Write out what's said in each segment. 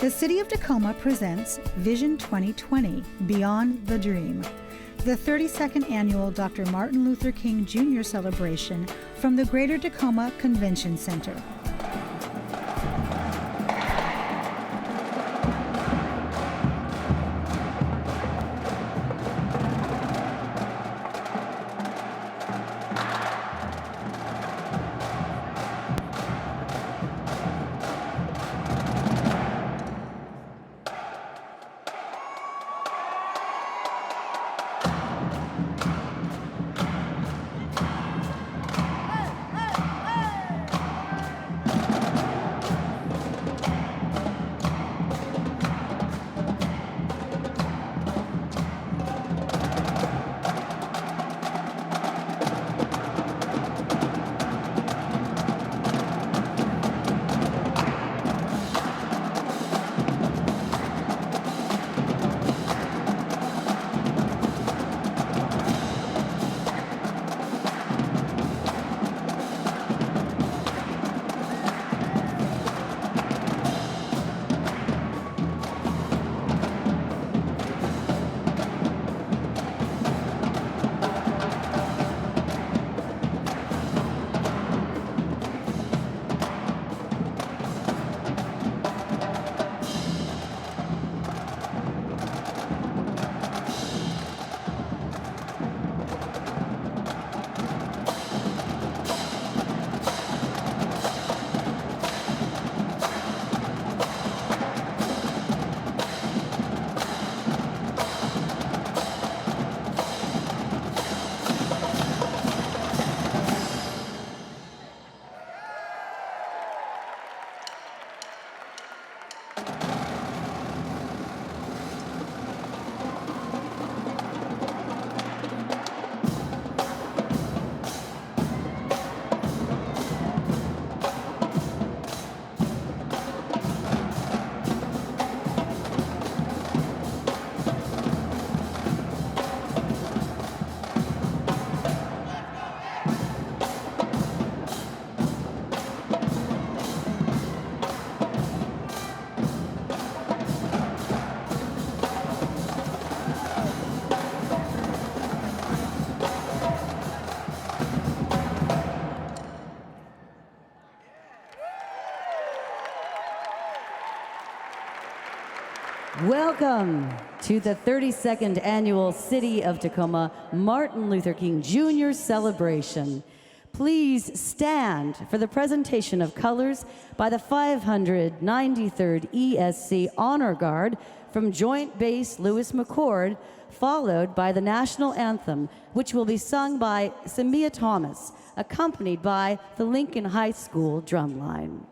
The City of Tacoma presents Vision 2020, Beyond the Dream, the 32nd annual Dr. Martin Luther King Jr. celebration from the Greater Tacoma Convention Center. Welcome to the 32nd annual City of Tacoma Martin Luther King Jr. celebration. Please stand for the presentation of colors by the 593rd ESC Honor Guard from Joint Base Lewis McChord, followed by the national anthem, which will be sung by Samia Thomas, accompanied by the Lincoln High School drumline.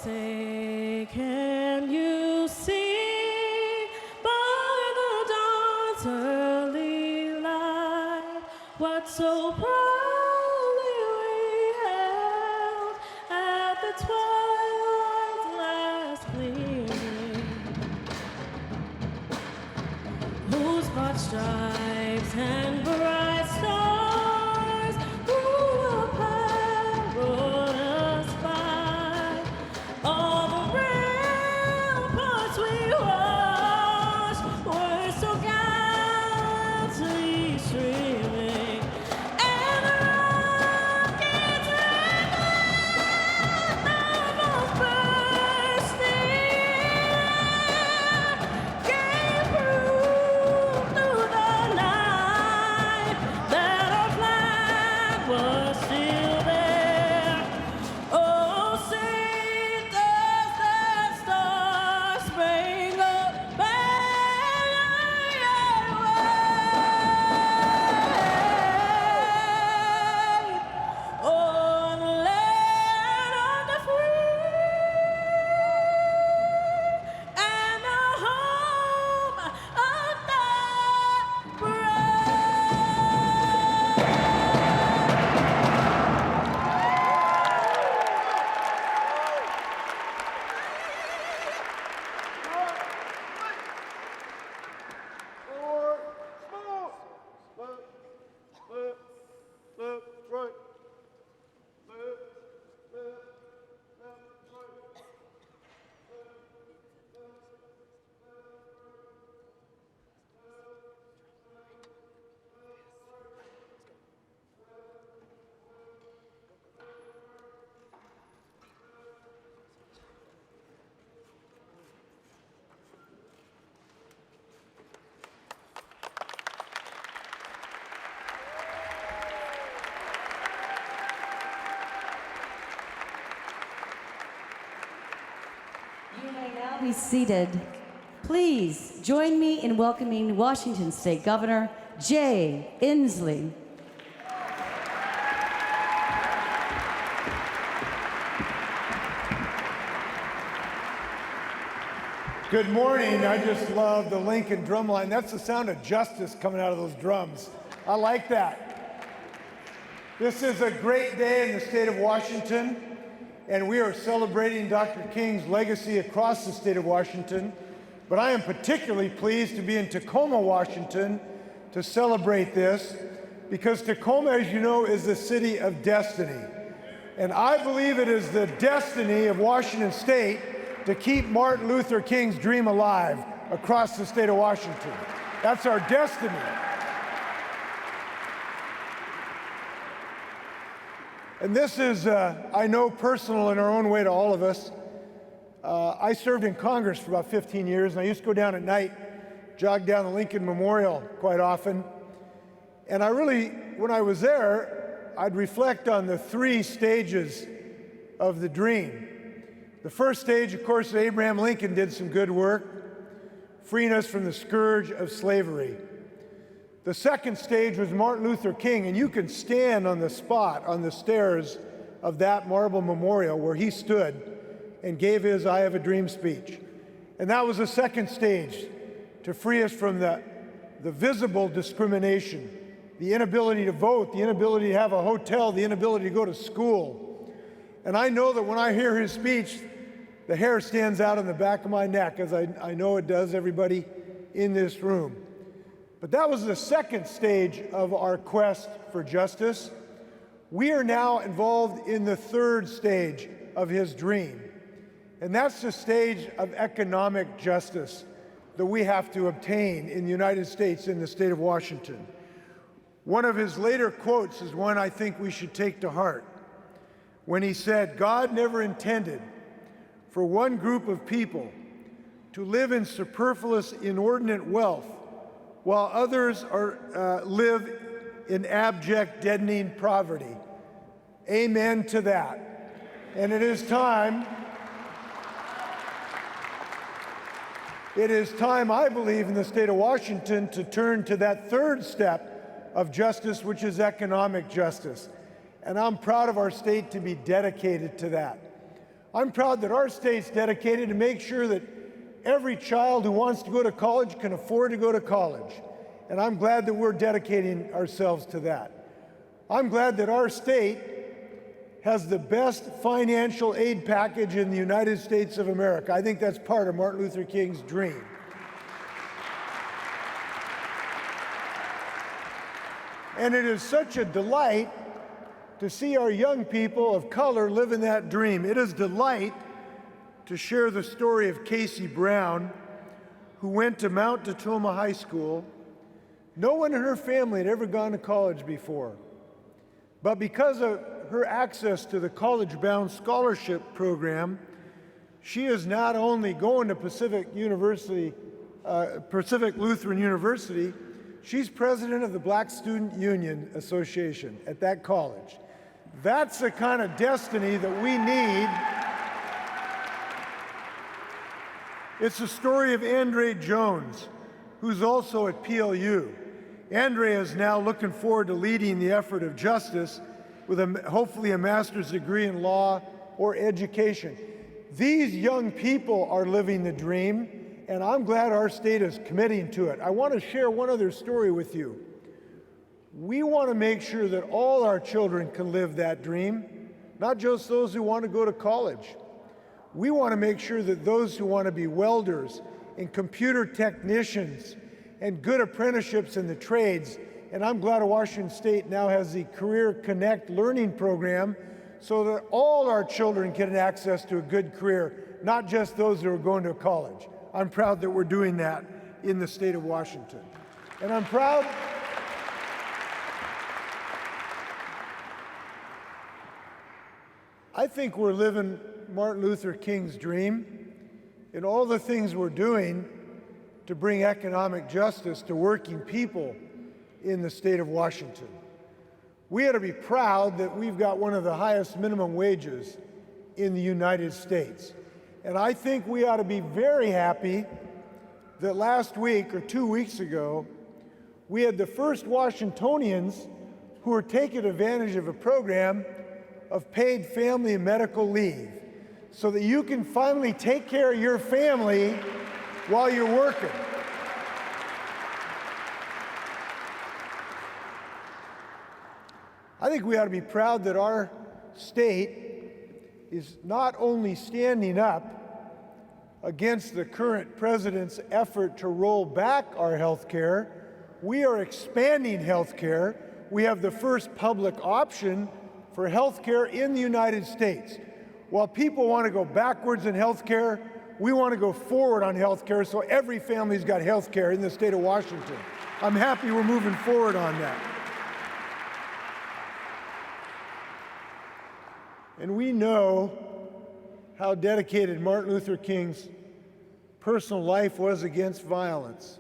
Say, can you see by the dawn's early light what so proudly we held at the twilight's last gleaming, whose broad stripes and bright stars through the perilous fight, all the ramparts we watched were so gallantly streaming, and the rockets almost bursting gave proof through the be seated. Please join me in welcoming Washington State Governor Jay Inslee. Good morning. I just love the Lincoln drum line. That's the sound of justice coming out of those drums. I like that. This is a great day in the state of Washington, and we are celebrating Dr. King's legacy across the state of Washington. But I am particularly pleased to be in Tacoma, Washington, to celebrate this, because Tacoma, as you know, is the city of destiny. And I believe it is the destiny of Washington State to keep Martin Luther King's dream alive across the state of Washington. That's our destiny. And this is, I know, personal in our own way to all of us. I served in Congress for about 15 years, and I used to go down at night, jog down the Lincoln Memorial quite often. And I really, when I was there, I'd reflect on the three stages of the dream. The first stage, of course, Abraham Lincoln did some good work, freeing us from the scourge of slavery. The second stage was Martin Luther King, and you can stand on the spot, on the stairs of that marble memorial where he stood and gave his I Have a Dream speech. And that was the second stage, to free us from the visible discrimination, the inability to vote, the inability to have a hotel, the inability to go to school. And I know that when I hear his speech, the hair stands out on the back of my neck, as I know it does everybody in this room. But that was the second stage of our quest for justice. We are now involved in the third stage of his dream, and that's the stage of economic justice that we have to obtain in the United States, in the state of Washington. One of his later quotes is one I think we should take to heart, when he said, "God never intended for one group of people to live in superfluous, inordinate wealth, while others live in abject, deadening poverty." Amen to that. And it is time, I believe, in the state of Washington to turn to that third step of justice, which is economic justice. And I'm proud of our state to be dedicated to that. I'm proud that our state's dedicated to make sure that every child who wants to go to college can afford to go to college. And I'm glad that we're dedicating ourselves to that. I'm glad that our state has the best financial aid package in the United States of America. I think that's part of Martin Luther King's dream. And it is such a delight to see our young people of color live in that dream. It is a delight to share the story of Casey Brown, who went to Mount Tacoma High School. No one in her family had ever gone to college before. But because of her access to the college-bound scholarship program, she is not only going to Pacific Lutheran University, she's president of the Black Student Union Association at that college. That's the kind of destiny that we need. It's the story of Andre Jones, who's also at PLU. Andre is now looking forward to leading the effort of justice with hopefully a master's degree in law or education. These young people are living the dream, and I'm glad our state is committing to it. I want to share one other story with you. We want to make sure that all our children can live that dream, not just those who want to go to college. We want to make sure that those who want to be welders and computer technicians and good apprenticeships in the trades, and I'm glad Washington State now has the Career Connect learning program so that all our children get access to a good career, not just those who are going to college. I'm proud that we're doing that in the state of Washington. And I'm proud I think we're living Martin Luther King's dream in all the things we're doing to bring economic justice to working people in the state of Washington. We ought to be proud that we've got one of the highest minimum wages in the United States. And I think we ought to be very happy that last week or 2 weeks ago, we had the first Washingtonians who were taking advantage of a program of paid family and medical leave so that you can finally take care of your family while you're working. I think we ought to be proud that our state is not only standing up against the current president's effort to roll back our health care, we are expanding health care. We have the first public option for health care in the United States. While people want to go backwards in health care, we want to go forward on health care so every family's got health care in the state of Washington. I'm happy we're moving forward on that. And we know how dedicated Martin Luther King's personal life was against violence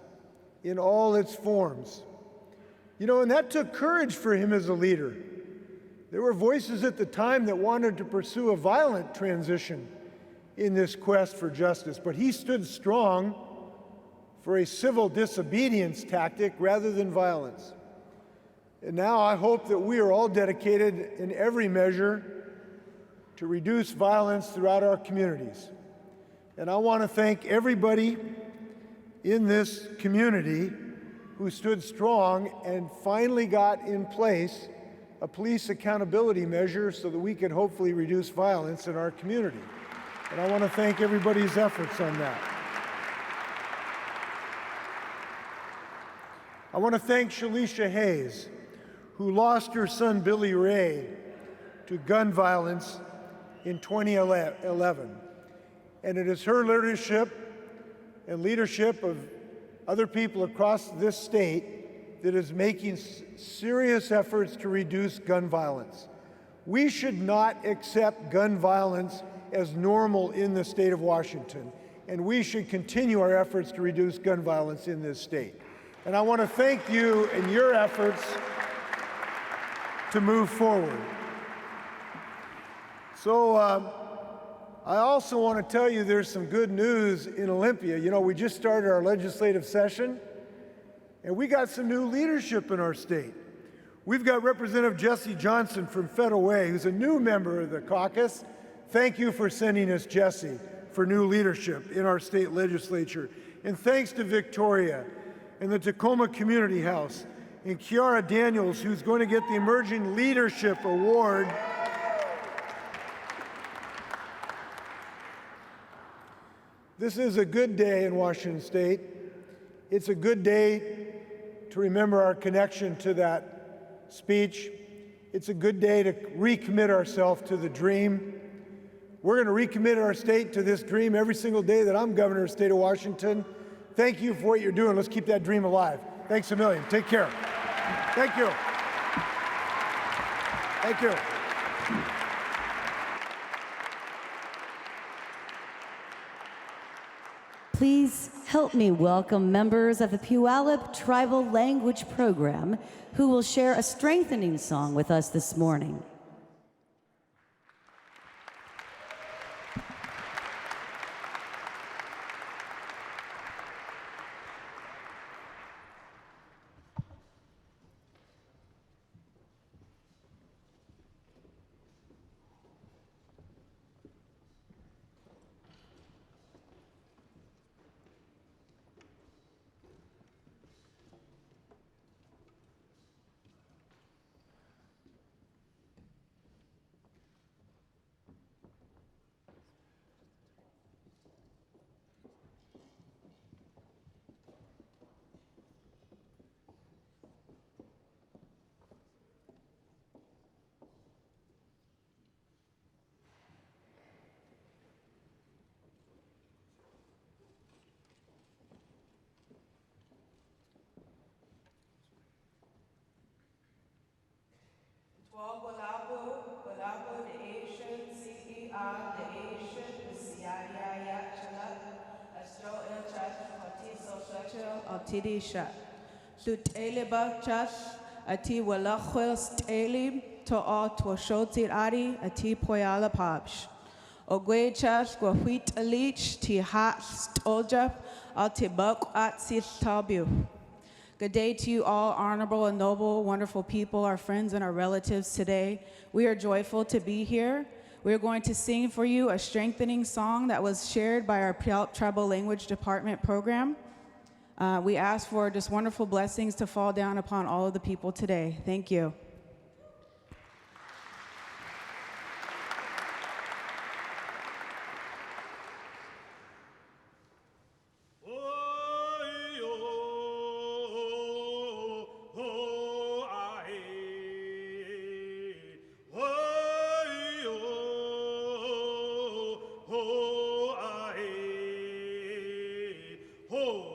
in all its forms. You know, and that took courage for him as a leader. There were voices at the time that wanted to pursue a violent transition in this quest for justice, but he stood strong for a civil disobedience tactic rather than violence. And now I hope that we are all dedicated in every measure to reduce violence throughout our communities. And I want to thank everybody in this community who stood strong and finally got in place a police accountability measure so that we can hopefully reduce violence in our community. And I want to thank everybody's efforts on that. I want to thank Shalisha Hayes, who lost her son Billy Ray to gun violence in 2011. And it is her leadership and leadership of other people across this state that is making serious efforts to reduce gun violence. We should not accept gun violence as normal in the state of Washington, and we should continue our efforts to reduce gun violence in this state. And I want to thank you and your efforts to move forward. So I also want to tell you there's some good news in Olympia. You know, we just started our legislative session, and we got some new leadership in our state. We've got Representative Jesse Johnson from Federal Way, who's a new member of the caucus. Thank you for sending us Jesse for new leadership in our state legislature. And thanks to Victoria and the Tacoma Community House and Kiara Daniels, who's going to get the Emerging Leadership Award. This is a good day in Washington State. It's a good day to remember our connection to that speech. It's a good day to recommit ourselves to the dream. We're going to recommit our state to this dream every single day that I'm governor of the state of Washington. Thank you for what you're doing. Let's keep that dream alive. Thanks a million. Take care. Thank you. Thank you. Please help me welcome members of the Puyallup Tribal Language Program who will share a strengthening song with us this morning. Tidisha. Tu teleba chash ati walachwel stelim to all twashoti ari ati poyala pabsh. Ogwechash gwahwit alich ti hat stoljap al tibuk at tabu. Good day to you all, honorable and noble, wonderful people, our friends and our relatives today. We are joyful to be here. We are going to sing for you a strengthening song that was shared by our Tribal Language Department program. We ask for just wonderful blessings to fall down upon all of the people today. Thank you. Oh,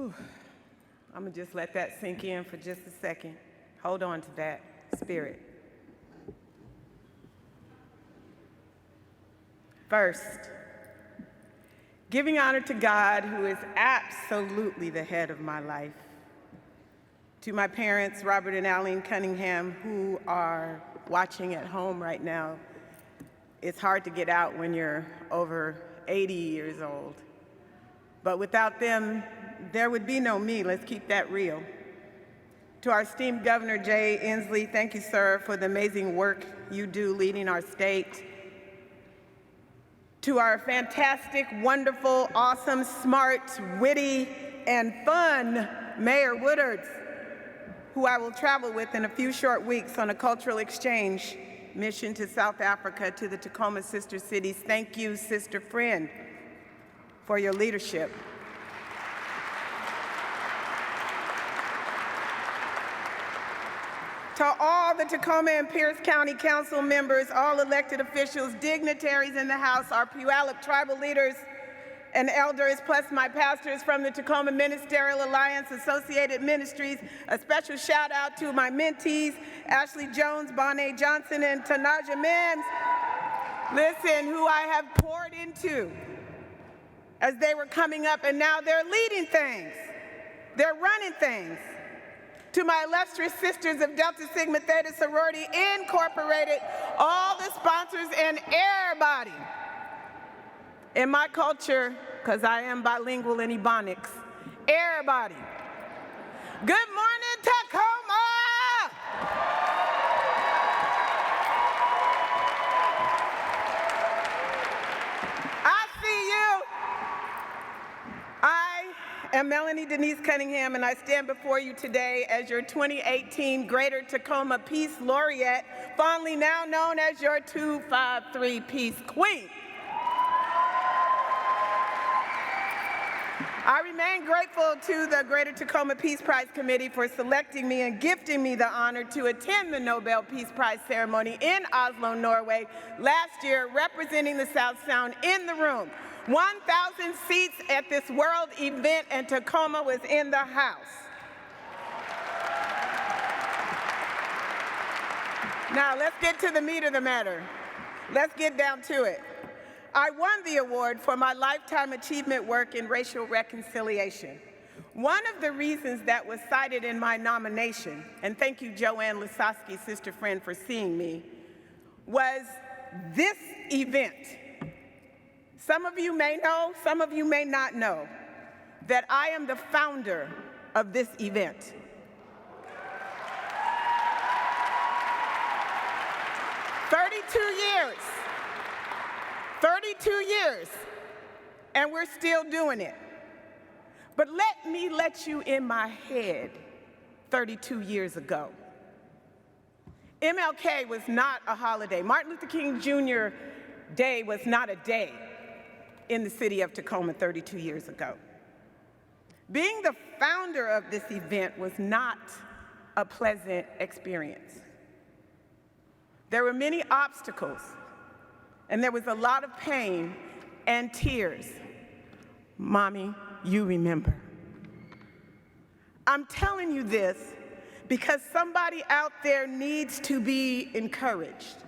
I'm gonna just let that sink in for just a second. Hold on to that spirit. First, giving honor to God, who is absolutely the head of my life. To my parents, Robert and Eileen Cunningham, who are watching at home right now. It's hard to get out when you're over 80 years old. But without them, there would be no me. Let's keep that real. To our esteemed Governor Jay Inslee, thank you, sir, for the amazing work you do leading our state. To our fantastic, wonderful, awesome, smart, witty, and fun Mayor Woodards, who I will travel with in a few short weeks on a cultural exchange mission to South Africa, to the Tacoma sister cities. Thank you, sister friend, for your leadership. To all the Tacoma and Pierce County Council members, all elected officials, dignitaries in the House, our Puyallup tribal leaders and elders, plus my pastors from the Tacoma Ministerial Alliance, Associated Ministries, a special shout out to my mentees, Ashley Jones, Bonnet Johnson, and Tanaja Mims, listen, who I have poured into as they were coming up, and now they're leading things. They're running things. To my illustrious sisters of Delta Sigma Theta Sorority Incorporated, all the sponsors and everybody in my culture, because I am bilingual in Ebonics, everybody. Good morning, Tacoma! I see you. I am Melannie Denise Cunningham, and I stand before you today as your 2018 Greater Tacoma Peace Laureate, fondly now known as your 253 Peace Queen. I remain grateful to the Greater Tacoma Peace Prize Committee for selecting me and gifting me the honor to attend the Nobel Peace Prize ceremony in Oslo, Norway, last year, representing the South Sound in the room. 1,000 seats at this world event, and Tacoma was in the house. Now, let's get to the meat of the matter. Let's get down to it. I won the award for my lifetime achievement work in racial reconciliation. One of the reasons that was cited in my nomination, and thank you, Joanne Lisowski, sister friend, for seeing me, was this event. Some of you may know, some of you may not know, that I am the founder of this event. Thirty-two years, and we're still doing it. But let me let you in my head 32 years ago. MLK was not a holiday. Martin Luther King Jr. Day was not a day in the city of Tacoma 32 years ago. Being the founder of this event was not a pleasant experience. There were many obstacles, and there was a lot of pain and tears. Mommy, you remember. I'm telling you this because somebody out there needs to be encouraged.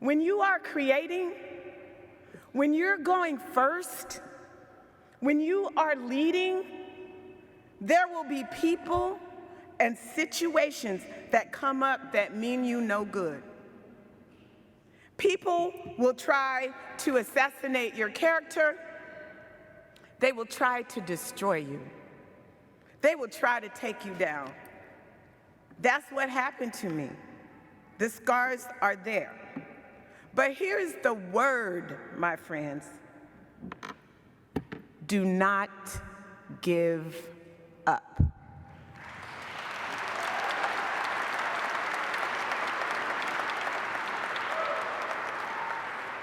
When you are creating, when you're going first, when you are leading, there will be people and situations that come up that mean you no good. People will try to assassinate your character. They will try to destroy you. They will try to take you down. That's what happened to me. The scars are there. But here's the word, my friends. Do not give up.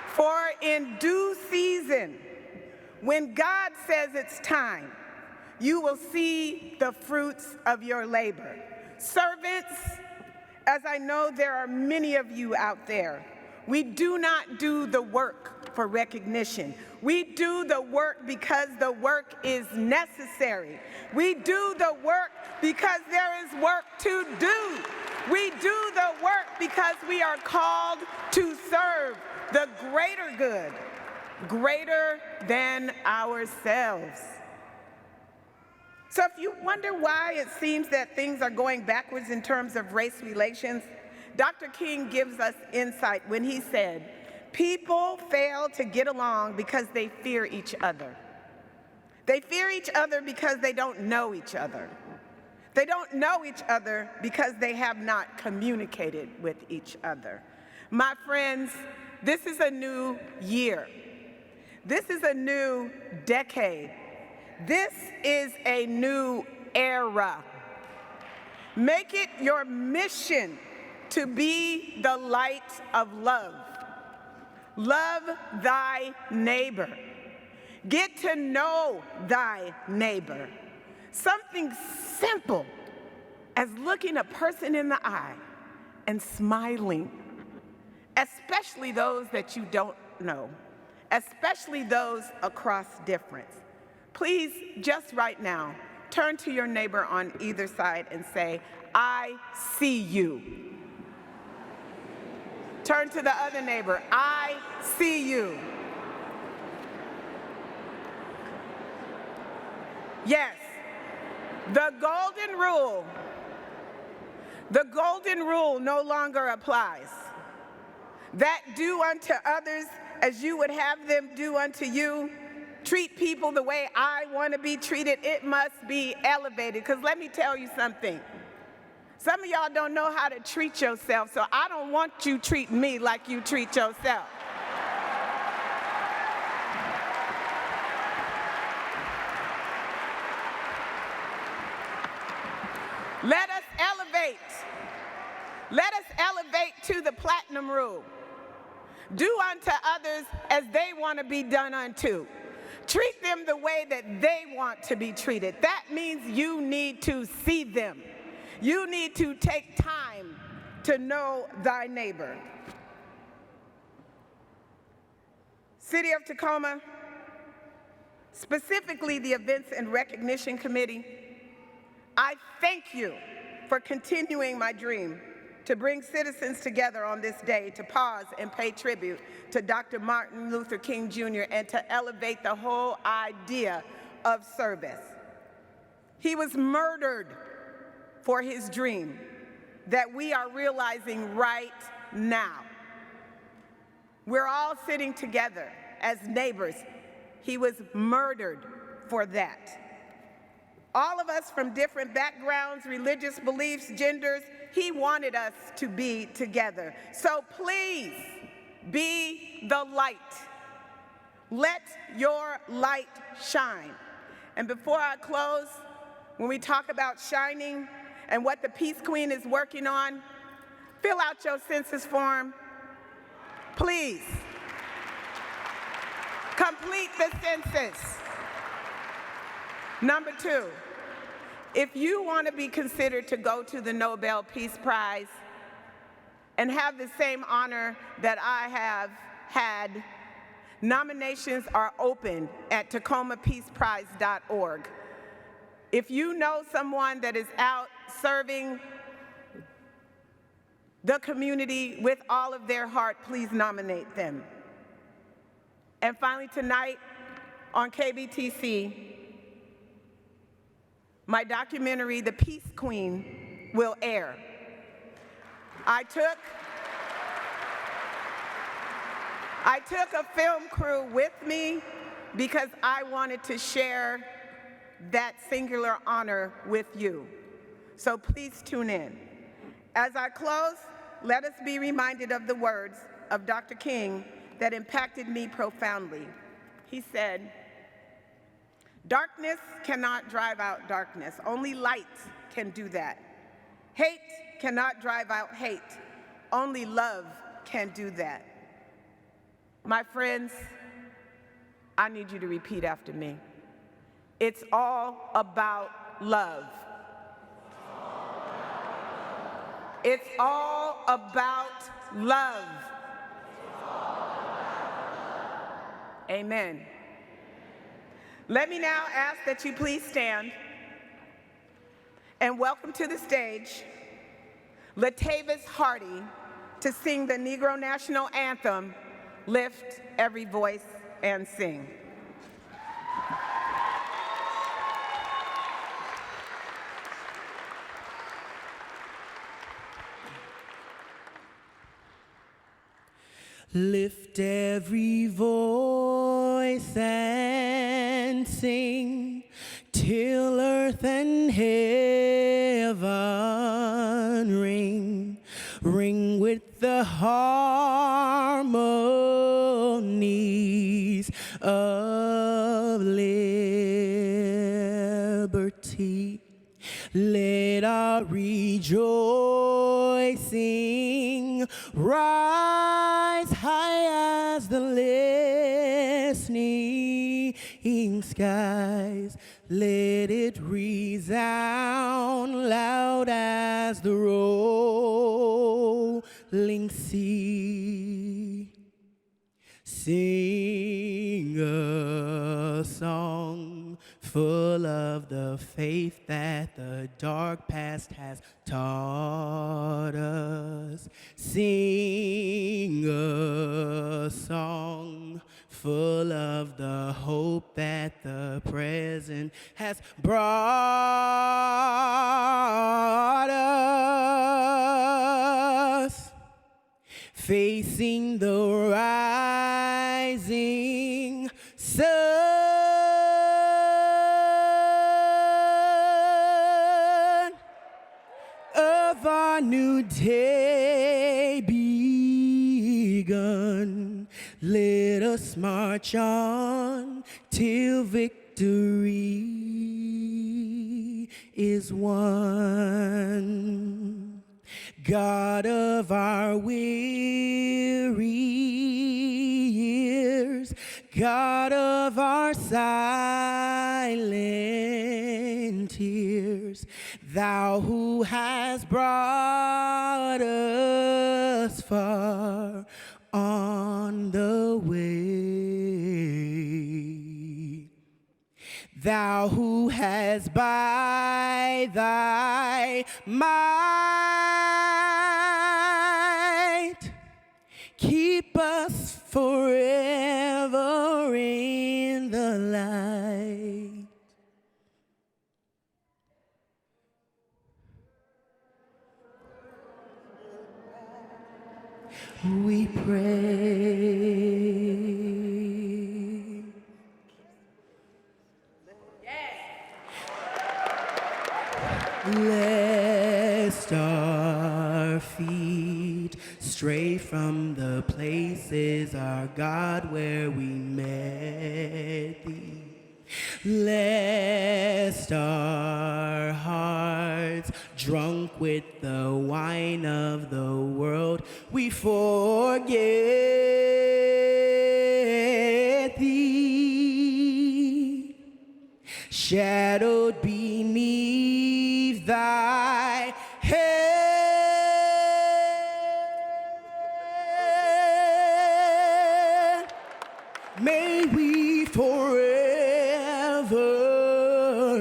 For in due season, when God says it's time, you will see the fruits of your labor. Servants, as I know there are many of you out there, we do not do the work for recognition. We do the work because the work is necessary. We do the work because there is work to do. We do the work because we are called to serve the greater good, greater than ourselves. So if you wonder why it seems that things are going backwards in terms of race relations, Dr. King gives us insight when he said, people fail to get along because they fear each other. They fear each other because they don't know each other. They don't know each other because they have not communicated with each other. My friends, this is a new year. This is a new decade. This is a new era. Make it your mission to be the light of love. Love thy neighbor. Get to know thy neighbor. Something simple as looking a person in the eye and smiling, especially those that you don't know, especially those across difference. Please, just right now, turn to your neighbor on either side and say, I see you. Turn to the other neighbor, I see you. Yes, the golden rule no longer applies. That do unto others as you would have them do unto you. Treat people the way I want to be treated. It must be elevated. Because let me tell you something. Some of y'all don't know how to treat yourself, so I don't want you treating me like you treat yourself. Let us elevate. Let us elevate to the platinum rule. Do unto others as they want to be done unto. Treat them the way that they want to be treated. That means you need to see them. You need to take time to know thy neighbor. City of Tacoma, specifically the Events and Recognition Committee, I thank you for continuing my dream to bring citizens together on this day to pause and pay tribute to Dr. Martin Luther King Jr. and to elevate the whole idea of service. He was murdered for his dream that we are realizing right now. We're all sitting together as neighbors. He was murdered for that. All of us from different backgrounds, religious beliefs, genders, he wanted us to be together. So please be the light. Let your light shine. And before I close, when we talk about shining and what the Peace Queen is working on, fill out your census form. Please. Complete the census. Number 2, if you want to be considered to go to the Nobel Peace Prize and have the same honor that I have had, nominations are open at tacomapeaceprize.org. If you know someone that is out serving the community with all of their heart, please nominate them. And finally tonight on KBTC, my documentary, The Peace Queen, will air. I took a film crew with me because I wanted to share that singular honor with you. So please tune in. As I close, let us be reminded of the words of Dr. King that impacted me profoundly. He said, "Darkness cannot drive out darkness. Only light can do that. Hate cannot drive out hate. Only love can do that." My friends, I need you to repeat after me. It's all about love. It's all about love. Amen. Let me now ask that you please stand and welcome to the stage Latavis Hardy to sing the Negro National Anthem, Lift Every Voice and Sing. Lift every voice and sing till earth and heaven ring, ring with the harmonies of liberty. Let our rejoicing rise high as the listening skies. Let it resound loud as the rolling sea. Sing a song full of the faith that the dark past has taught us. Sing a song full of the hope that the present has brought us. Facing the rising sun of our new day begun. Let us march on till victory is won. God of our weary years, God of our silent tears, Thou who hast brought us far on the way. Thou who hast by thy might keep us forever in the light. We pray. Lest our feet stray from the places, our God, where we met thee. Lest our hearts, drunk with the wine of the world, we forget thee. Shadowed beneath thy hand, may we forever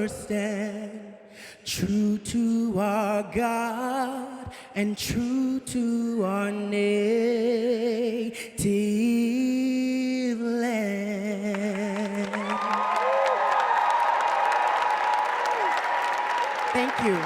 stand true to our God and true to our native land. Thank you.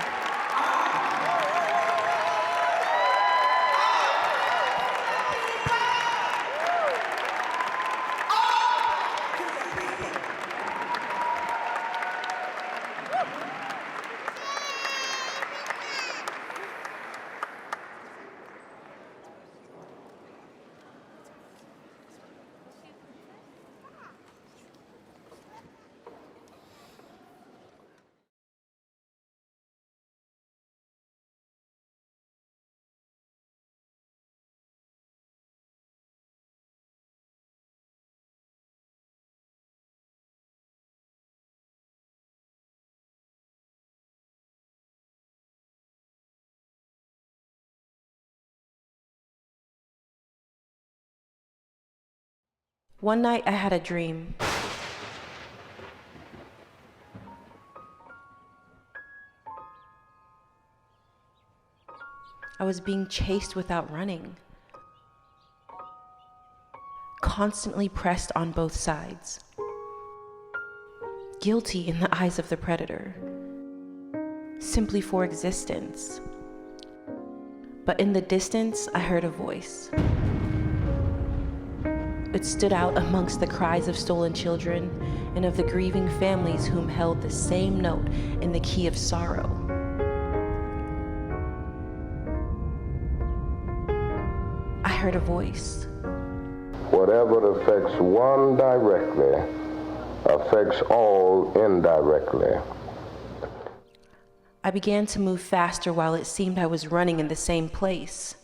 One night I had a dream. I was being chased without running, constantly pressed on both sides, guilty in the eyes of the predator, simply for existence. But in the distance, I heard a voice. It stood out amongst the cries of stolen children and of the grieving families whom held the same note in the key of sorrow. I heard a voice. Whatever affects one directly affects all indirectly. I began to move faster while it seemed I was running in the same place.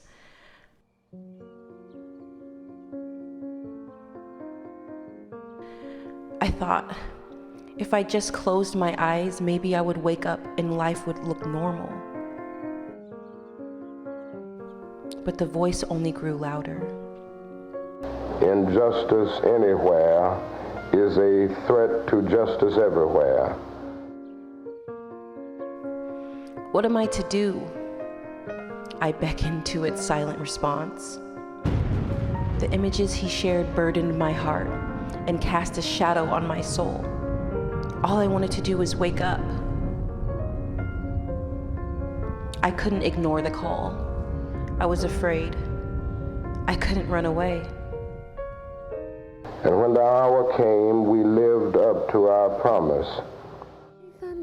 I thought, if I just closed my eyes, maybe I would wake up and life would look normal. But the voice only grew louder. Injustice anywhere is a threat to justice everywhere. What am I to do? I beckoned to its silent response. The images he shared burdened my heart and cast a shadow on my soul. All I wanted to do was wake up. I couldn't ignore the call. I was afraid. I couldn't run away. And when the hour came, we lived up to our promise. The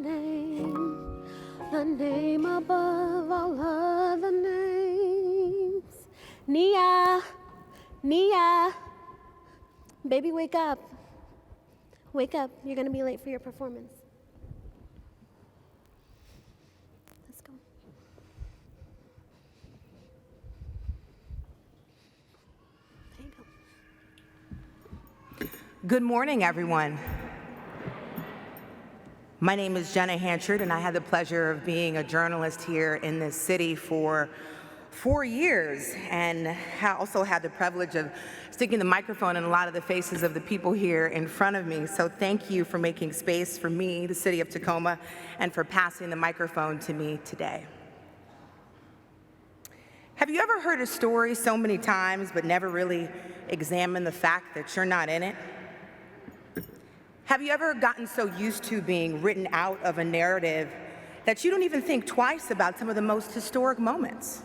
name above all other names. Nia, Nia, baby, wake up. Wake up, you're gonna be late for your performance. Let's go. There you go. Good morning, everyone. My name is Jenna Hanchard, and I had the pleasure of being a journalist here in this city for 4 years, and also had the privilege of sticking the microphone in a lot of the faces of the people here in front of me. So thank you for making space for me, the city of Tacoma, and for passing the microphone to me today. Have you ever heard a story so many times but never really examined the fact that you're not in it? Have you ever gotten so used to being written out of a narrative that you don't even think twice about some of the most historic moments?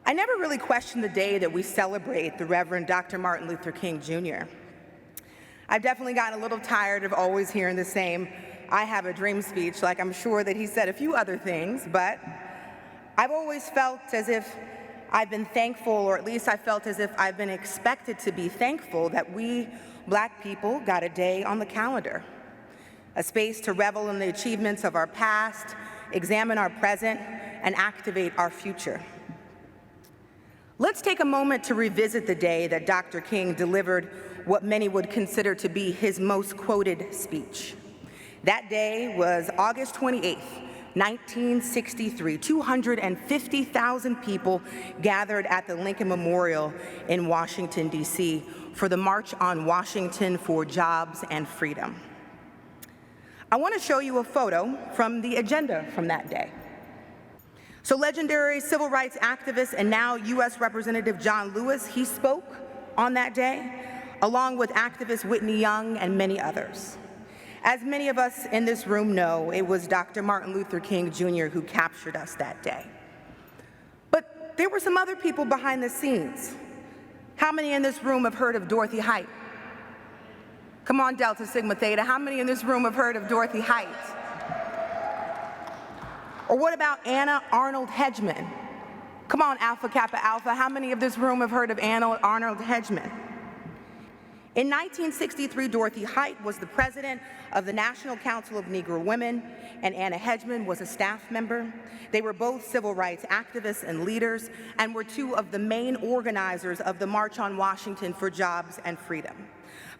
I never really questioned the day that we celebrate the Reverend Dr. Martin Luther King Jr. I've definitely gotten a little tired of always hearing the same "I have a dream" speech, like I'm sure that he said a few other things, but I've always felt as if I've been thankful, or at least I felt as if I've been expected to be thankful that we Black people got a day on the calendar, a space to revel in the achievements of our past, examine our present, and activate our future. Let's take a moment to revisit the day that Dr. King delivered what many would consider to be his most quoted speech. That day was August 28th, 1963. 250,000 people gathered at the Lincoln Memorial in Washington, D.C. for the March on Washington for Jobs and Freedom. I want to show you a photo from the agenda from that day. So legendary civil rights activist and now U.S. Representative John Lewis, he spoke on that day, along with activist Whitney Young and many others. As many of us in this room know, it was Dr. Martin Luther King Jr. who captured us that day. But there were some other people behind the scenes. How many in this room have heard of Dorothy Height? Come on, Delta Sigma Theta, how many in this room have heard of Dorothy Height? Or what about Anna Arnold Hedgeman? Come on, Alpha Kappa Alpha, how many of this room have heard of Anna Arnold Hedgeman? In 1963, Dorothy Height was the president of the National Council of Negro Women, and Anna Hedgeman was a staff member. They were both civil rights activists and leaders, and were two of the main organizers of the March on Washington for Jobs and Freedom.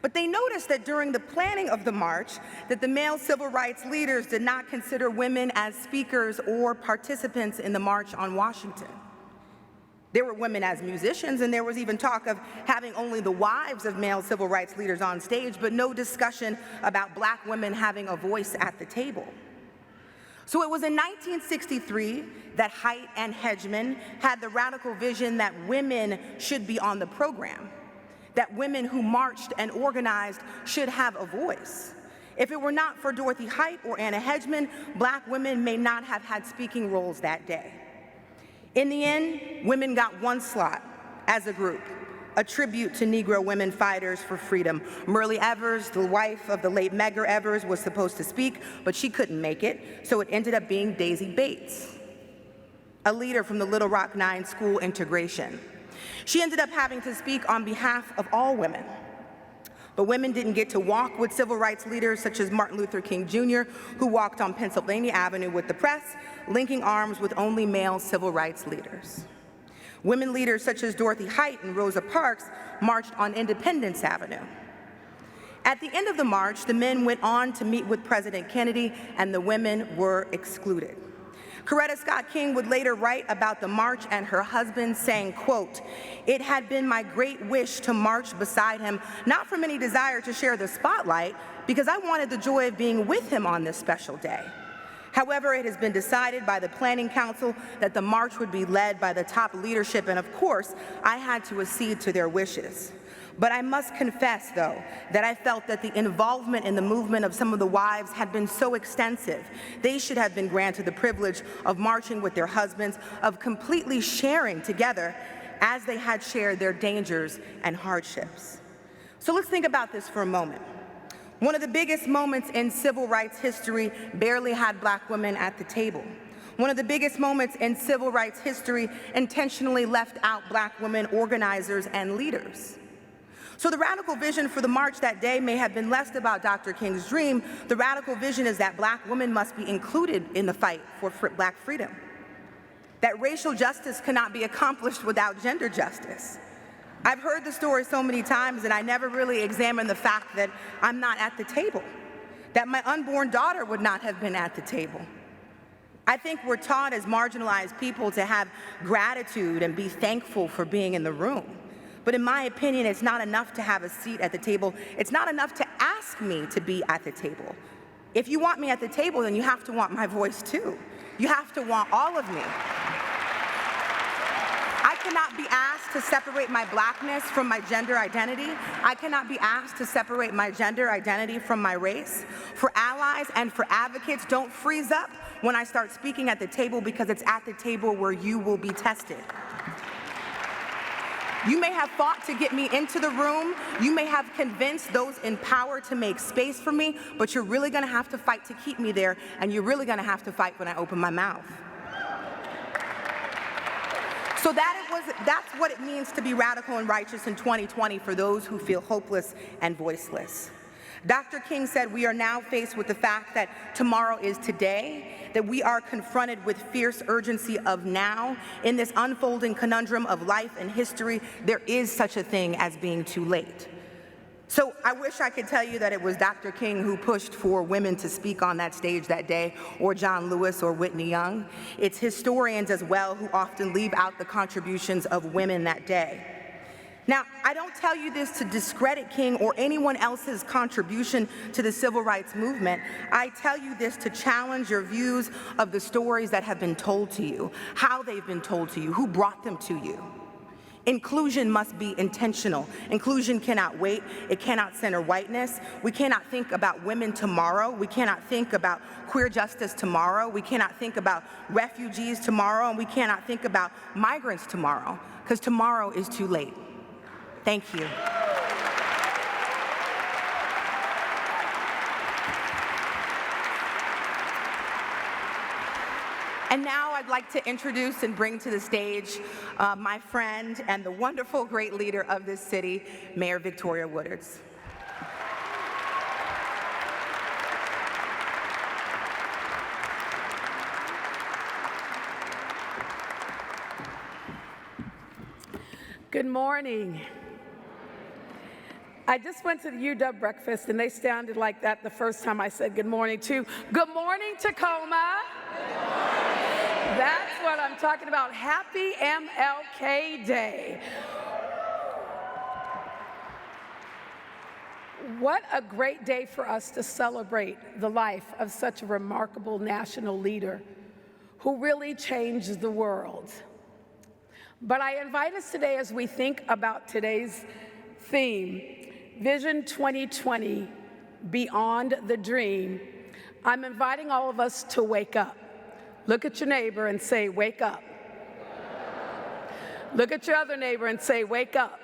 But they noticed that during the planning of the march, that the male civil rights leaders did not consider women as speakers or participants in the March on Washington. There were women as musicians, and there was even talk of having only the wives of male civil rights leaders on stage, but no discussion about black women having a voice at the table. So it was in 1963 that Haidt and Hedgeman had the radical vision that women should be on the program, that women who marched and organized should have a voice. If it were not for Dorothy Haidt or Anna Hedgeman, black women may not have had speaking roles that day. In the end, women got one slot as a group, a tribute to Negro women fighters for freedom. Myrlie Evers, the wife of the late Medgar Evers, was supposed to speak, but she couldn't make it, so it ended up being Daisy Bates, a leader from the Little Rock 9 school integration. She ended up having to speak on behalf of all women. But women didn't get to walk with civil rights leaders such as Martin Luther King Jr., who walked on Pennsylvania Avenue with the press, linking arms with only male civil rights leaders. Women leaders such as Dorothy Haidt and Rosa Parks marched on Independence Avenue. At the end of the march, the men went on to meet with President Kennedy, and the women were excluded. Coretta Scott King would later write about the march and her husband saying, quote, "It had been my great wish to march beside him, not from any desire to share the spotlight, because I wanted the joy of being with him on this special day. However, it has been decided by the Planning Council that the march would be led by the top leadership, and of course, I had to accede to their wishes. But I must confess, though, that I felt that the involvement in the movement of some of the wives had been so extensive, they should have been granted the privilege of marching with their husbands, of completely sharing together as they had shared their dangers and hardships." So let's think about this for a moment. One of the biggest moments in civil rights history barely had black women at the table. One of the biggest moments in civil rights history intentionally left out black women organizers and leaders. So the radical vision for the march that day may have been less about Dr. King's dream. The radical vision is that black women must be included in the fight for black freedom. That racial justice cannot be accomplished without gender justice. I've heard the story so many times, and I never really examined the fact that I'm not at the table, that my unborn daughter would not have been at the table. I think we're taught as marginalized people to have gratitude and be thankful for being in the room. But in my opinion, it's not enough to have a seat at the table. It's not enough to ask me to be at the table. If you want me at the table, then you have to want my voice too. You have to want all of me. I cannot be asked to separate my blackness from my gender identity. I cannot be asked to separate my gender identity from my race. For allies and for advocates, don't freeze up when I start speaking at the table, because it's at the table where you will be tested. You may have fought to get me into the room. You may have convinced those in power to make space for me, but you're really gonna have to fight to keep me there, and you're really gonna have to fight when I open my mouth. So that's what it means to be radical and righteous in 2020 for those who feel hopeless and voiceless. Dr. King said we are now faced with the fact that tomorrow is today, that we are confronted with fierce urgency of now. In this unfolding conundrum of life and history, there is such a thing as being too late. So I wish I could tell you that it was Dr. King who pushed for women to speak on that stage that day, or John Lewis or Whitney Young. It's historians as well who often leave out the contributions of women that day. Now, I don't tell you this to discredit King or anyone else's contribution to the civil rights movement. I tell you this to challenge your views of the stories that have been told to you, how they've been told to you, who brought them to you. Inclusion must be intentional. Inclusion cannot wait. It cannot center whiteness. We cannot think about women tomorrow. We cannot think about queer justice tomorrow. We cannot think about refugees tomorrow, and we cannot think about migrants tomorrow, because tomorrow is too late. Thank you. And now I'd like to introduce and bring to the stage my friend and the wonderful, great leader of this city, Mayor Victoria Woodards. Good morning. I just went to the UW breakfast, and they sounded like that the first time I said good morning too. Good morning, Tacoma. Good morning. That's what I'm talking about. Happy MLK Day. What a great day for us to celebrate the life of such a remarkable national leader who really changed the world. But I invite us today, as we think about today's theme, Vision 2020, Beyond the Dream, I'm inviting all of us to wake up. Look at your neighbor and say, wake up. Look at your other neighbor and say, wake up.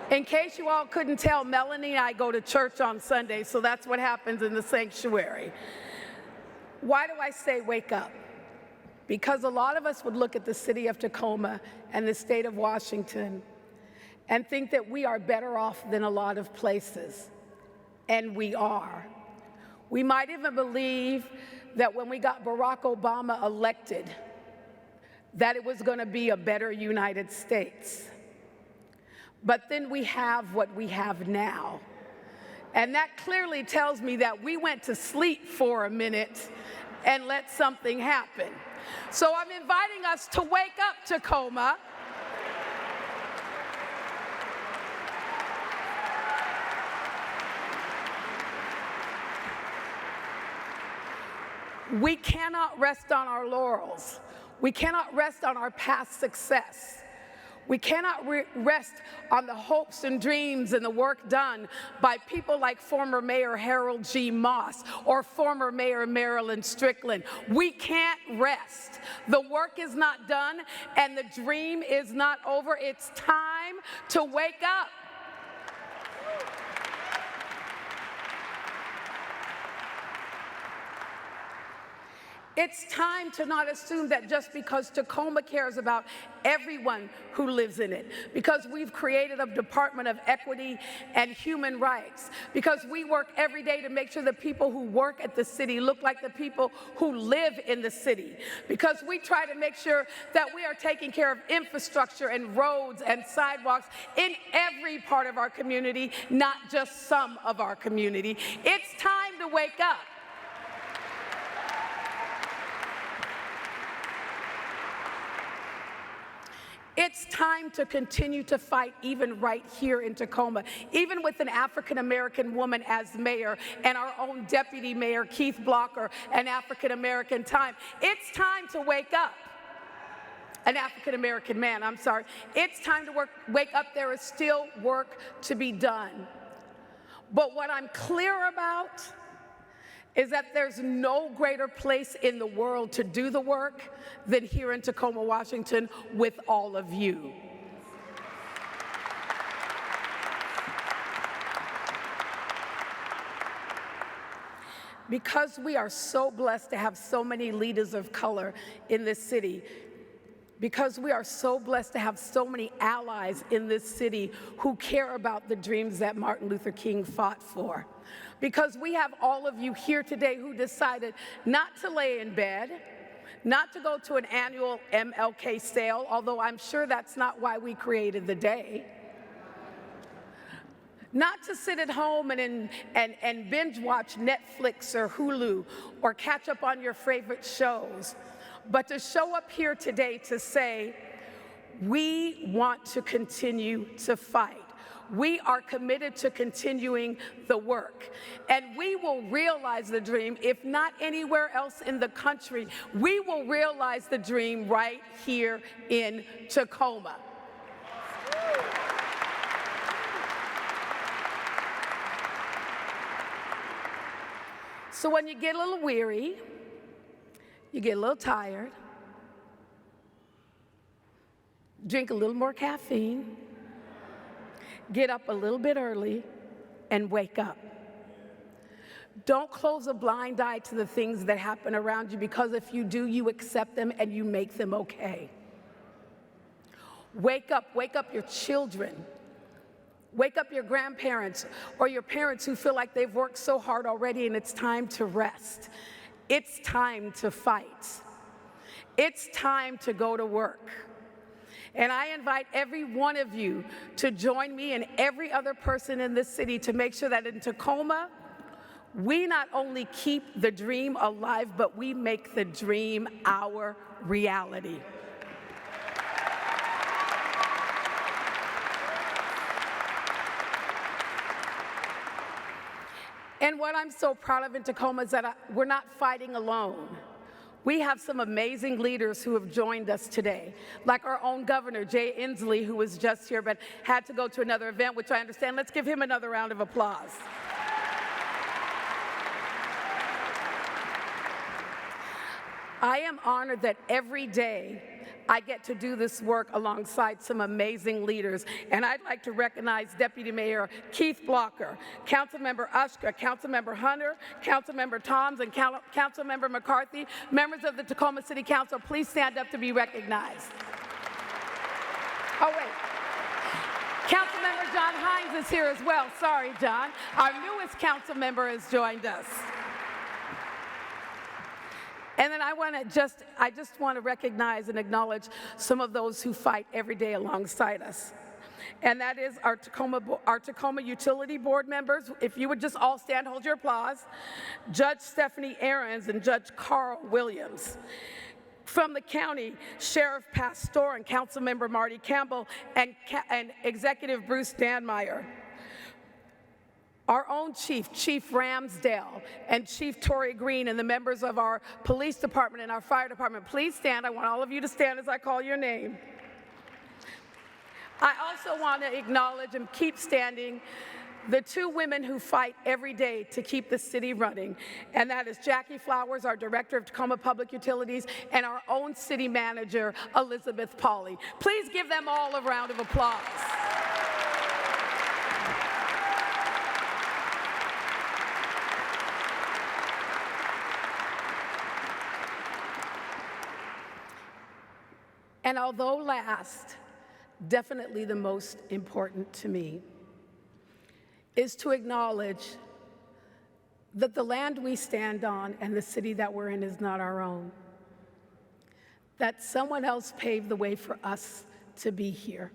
In case you all couldn't tell, Melannie and I go to church on Sunday, so that's what happens in the sanctuary. Why do I say wake up? Because a lot of us would look at the city of Tacoma and the state of Washington and think that we are better off than a lot of places, and we are. We might even believe that when we got Barack Obama elected, that it was going to be a better United States. But then we have what we have now. And that clearly tells me that we went to sleep for a minute and let something happen. So I'm inviting us to wake up, Tacoma. We cannot rest on our laurels. We cannot rest on our past success. We cannot rest on the hopes and dreams and the work done by people like former Mayor Harold G. Moss or former Mayor Marilyn Strickland. We can't rest. The work is not done and the dream is not over. It's time to wake up. It's time to not assume that just because Tacoma cares about everyone who lives in it, because we've created a Department of Equity and Human Rights, because we work every day to make sure the people who work at the city look like the people who live in the city, because we try to make sure that we are taking care of infrastructure and roads and sidewalks in every part of our community, not just some of our community. It's time to wake up. It's time to continue to fight even right here in Tacoma, even with an African-American woman as mayor and our own deputy mayor, Keith Blocker, an African-American time. It's time to wake up. An African-American man, I'm sorry. It's time to wake up. There is still work to be done. But what I'm clear about is that there's no greater place in the world to do the work than here in Tacoma, Washington, with all of you. Because we are so blessed to have so many leaders of color in this city, because we are so blessed to have so many allies in this city who care about the dreams that Martin Luther King fought for, because we have all of you here today who decided not to lay in bed, not to go to an annual MLK sale, although I'm sure that's not why we created the day, not to sit at home and binge watch Netflix or Hulu or catch up on your favorite shows, but to show up here today to say, we want to continue to fight. We are committed to continuing the work, and we will realize the dream, if not anywhere else in the country. We will realize the dream right here in Tacoma. So when you get a little weary, you get a little tired, drink a little more caffeine, get up a little bit early, and wake up. Don't close a blind eye to the things that happen around you, because if you do, you accept them and you make them okay. Wake up your children. Wake up your grandparents or your parents who feel like they've worked so hard already and it's time to rest. It's time to fight. It's time to go to work. And I invite every one of you to join me and every other person in this city to make sure that in Tacoma, We not only keep the dream alive, but we make the dream our reality. And what I'm so proud of in Tacoma is that we're not fighting alone. We have some amazing leaders who have joined us today, like our own governor, Jay Inslee, who was just here but had to go to another event, which I understand. Let's give him another round of applause. I am honored that every day I get to do this work alongside some amazing leaders, and I'd like to recognize Deputy Mayor Keith Blocker, Councilmember Ushka, Councilmember Hunter, Councilmember Toms, and Councilmember McCarthy. Members of the Tacoma City Council, please stand up to be recognized. Oh, wait. Councilmember John Hines is here as well. Sorry, John. Our newest council member has joined us. And then I just want to recognize and acknowledge some of those who fight every day alongside us. And that is our Tacoma Utility Board members. If you would just all stand, hold your applause. Judge Stephanie Ahrens and Judge Carl Williams. From the county, Sheriff Pastor and Councilmember Marty Campbell and Executive Bruce Danmeyer. Our own chief, Chief Ramsdale, and Chief Tori Green, and the members of our police department and our fire department. Please stand. I want all of you to stand as I call your name. I also want to acknowledge and keep standing the two women who fight every day to keep the city running, and that is Jackie Flowers, our Director of Tacoma Public Utilities, and our own city manager, Elizabeth Pauley. Please give them all a round of applause. And although last, definitely the most important to me, is to acknowledge that the land we stand on and the city that we're in is not our own. That someone else paved the way for us to be here.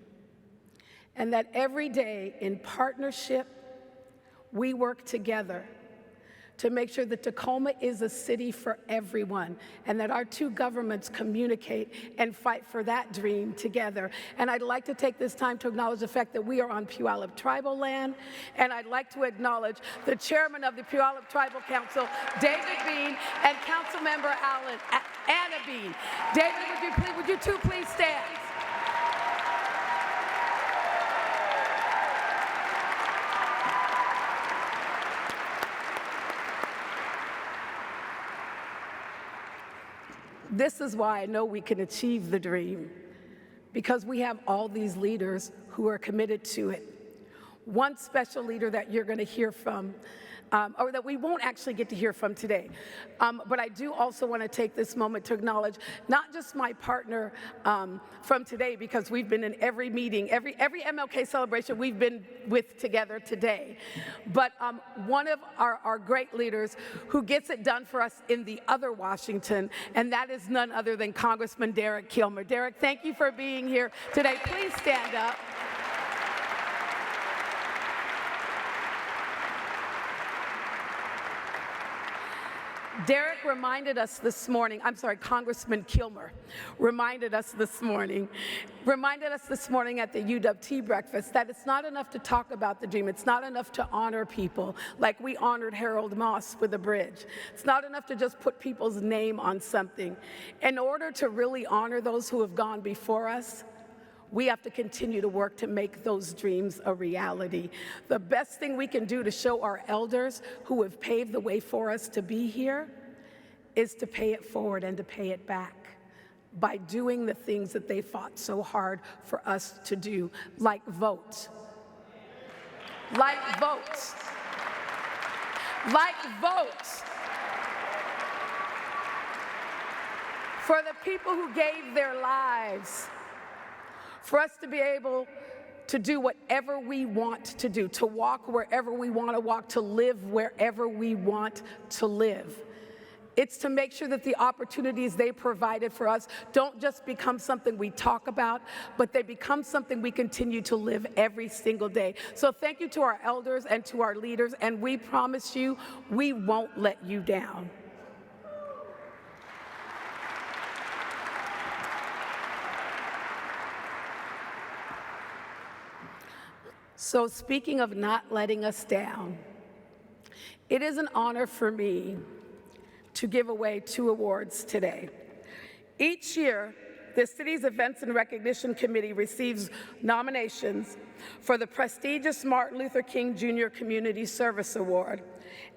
And that every day in partnership, we work together to make sure that Tacoma is a city for everyone, and that our two governments communicate and fight for that dream together. And I'd like to take this time to acknowledge the fact that we are on Puyallup tribal land, and I'd like to acknowledge the chairman of the Puyallup Tribal Council, David Bean, and Councilmember Anna Bean. David, would you two please stand? This is why I know we can achieve the dream, because we have all these leaders who are committed to it. One special leader that you're going to hear from, or that we won't actually get to hear from today, but I do also want to take this moment to acknowledge not just my partner from today, because we've been in every meeting, every MLK celebration we've been with together today, but one of our great leaders who gets it done for us in the other Washington, and that is none other than Congressman Derek Kilmer. Derek, thank you for being here today. Please stand up. Derek reminded us this morning, Congressman Kilmer reminded us this morning at the UW breakfast that it's not enough to talk about the dream. It's not enough to honor people like we honored Harold Moss with a bridge. It's not enough to just put people's name on something. In order to really honor those who have gone before us, we have to continue to work to make those dreams a reality. The best thing we can do to show our elders who have paved the way for us to be here is to pay it forward and to pay it back by doing the things that they fought so hard for us to do, like vote. Like vote. Like vote. For the people who gave their lives, for us to be able to do whatever we want to do, to walk wherever we want to walk, to live wherever we want to live. It's to make sure that the opportunities they provided for us don't just become something we talk about, but they become something we continue to live every single day. So thank you to our elders and to our leaders, and we promise you, we won't let you down. So speaking of not letting us down, it is an honor for me to give away 2 awards today. Each year, the city's Events and Recognition Committee receives nominations for the prestigious Martin Luther King Jr. Community Service Award,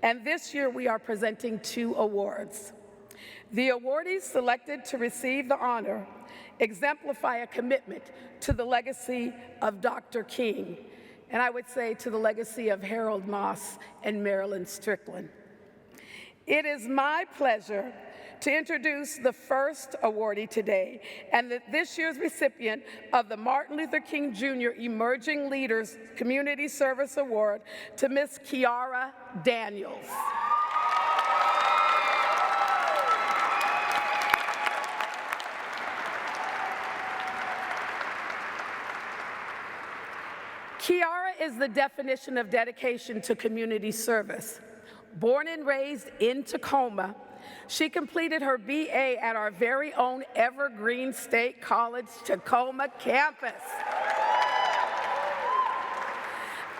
and this year we are presenting 2 awards. The awardees selected to receive the honor exemplify a commitment to the legacy of Dr. King, and I would say to the legacy of Harold Moss and Marilyn Strickland. It is my pleasure to introduce the first awardee today and this year's recipient of the Martin Luther King Jr. Emerging Leaders Community Service Award to Miss Kiara Daniels. Kiara is the definition of dedication to community service. Born and raised in Tacoma, she completed her BA at our very own Evergreen State College Tacoma campus.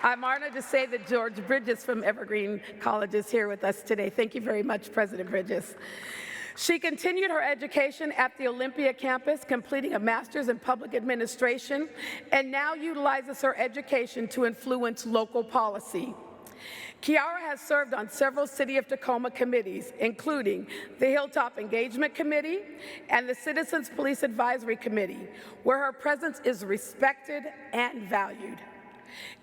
I'm honored to say that George Bridges from Evergreen College is here with us today. Thank you very much, President Bridges. She continued her education at the Olympia campus, completing a master's in public administration, and now utilizes her education to influence local policy. Kiara has served on several City of Tacoma committees, including the Hilltop Engagement Committee and the Citizens Police Advisory Committee, where her presence is respected and valued.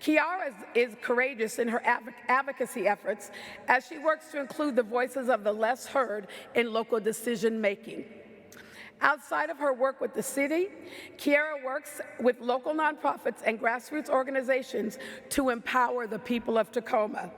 Kiara is courageous in her advocacy efforts as she works to include the voices of the less heard in local decision-making. Outside of her work with the city, Kiara works with local nonprofits and grassroots organizations to empower the people of Tacoma.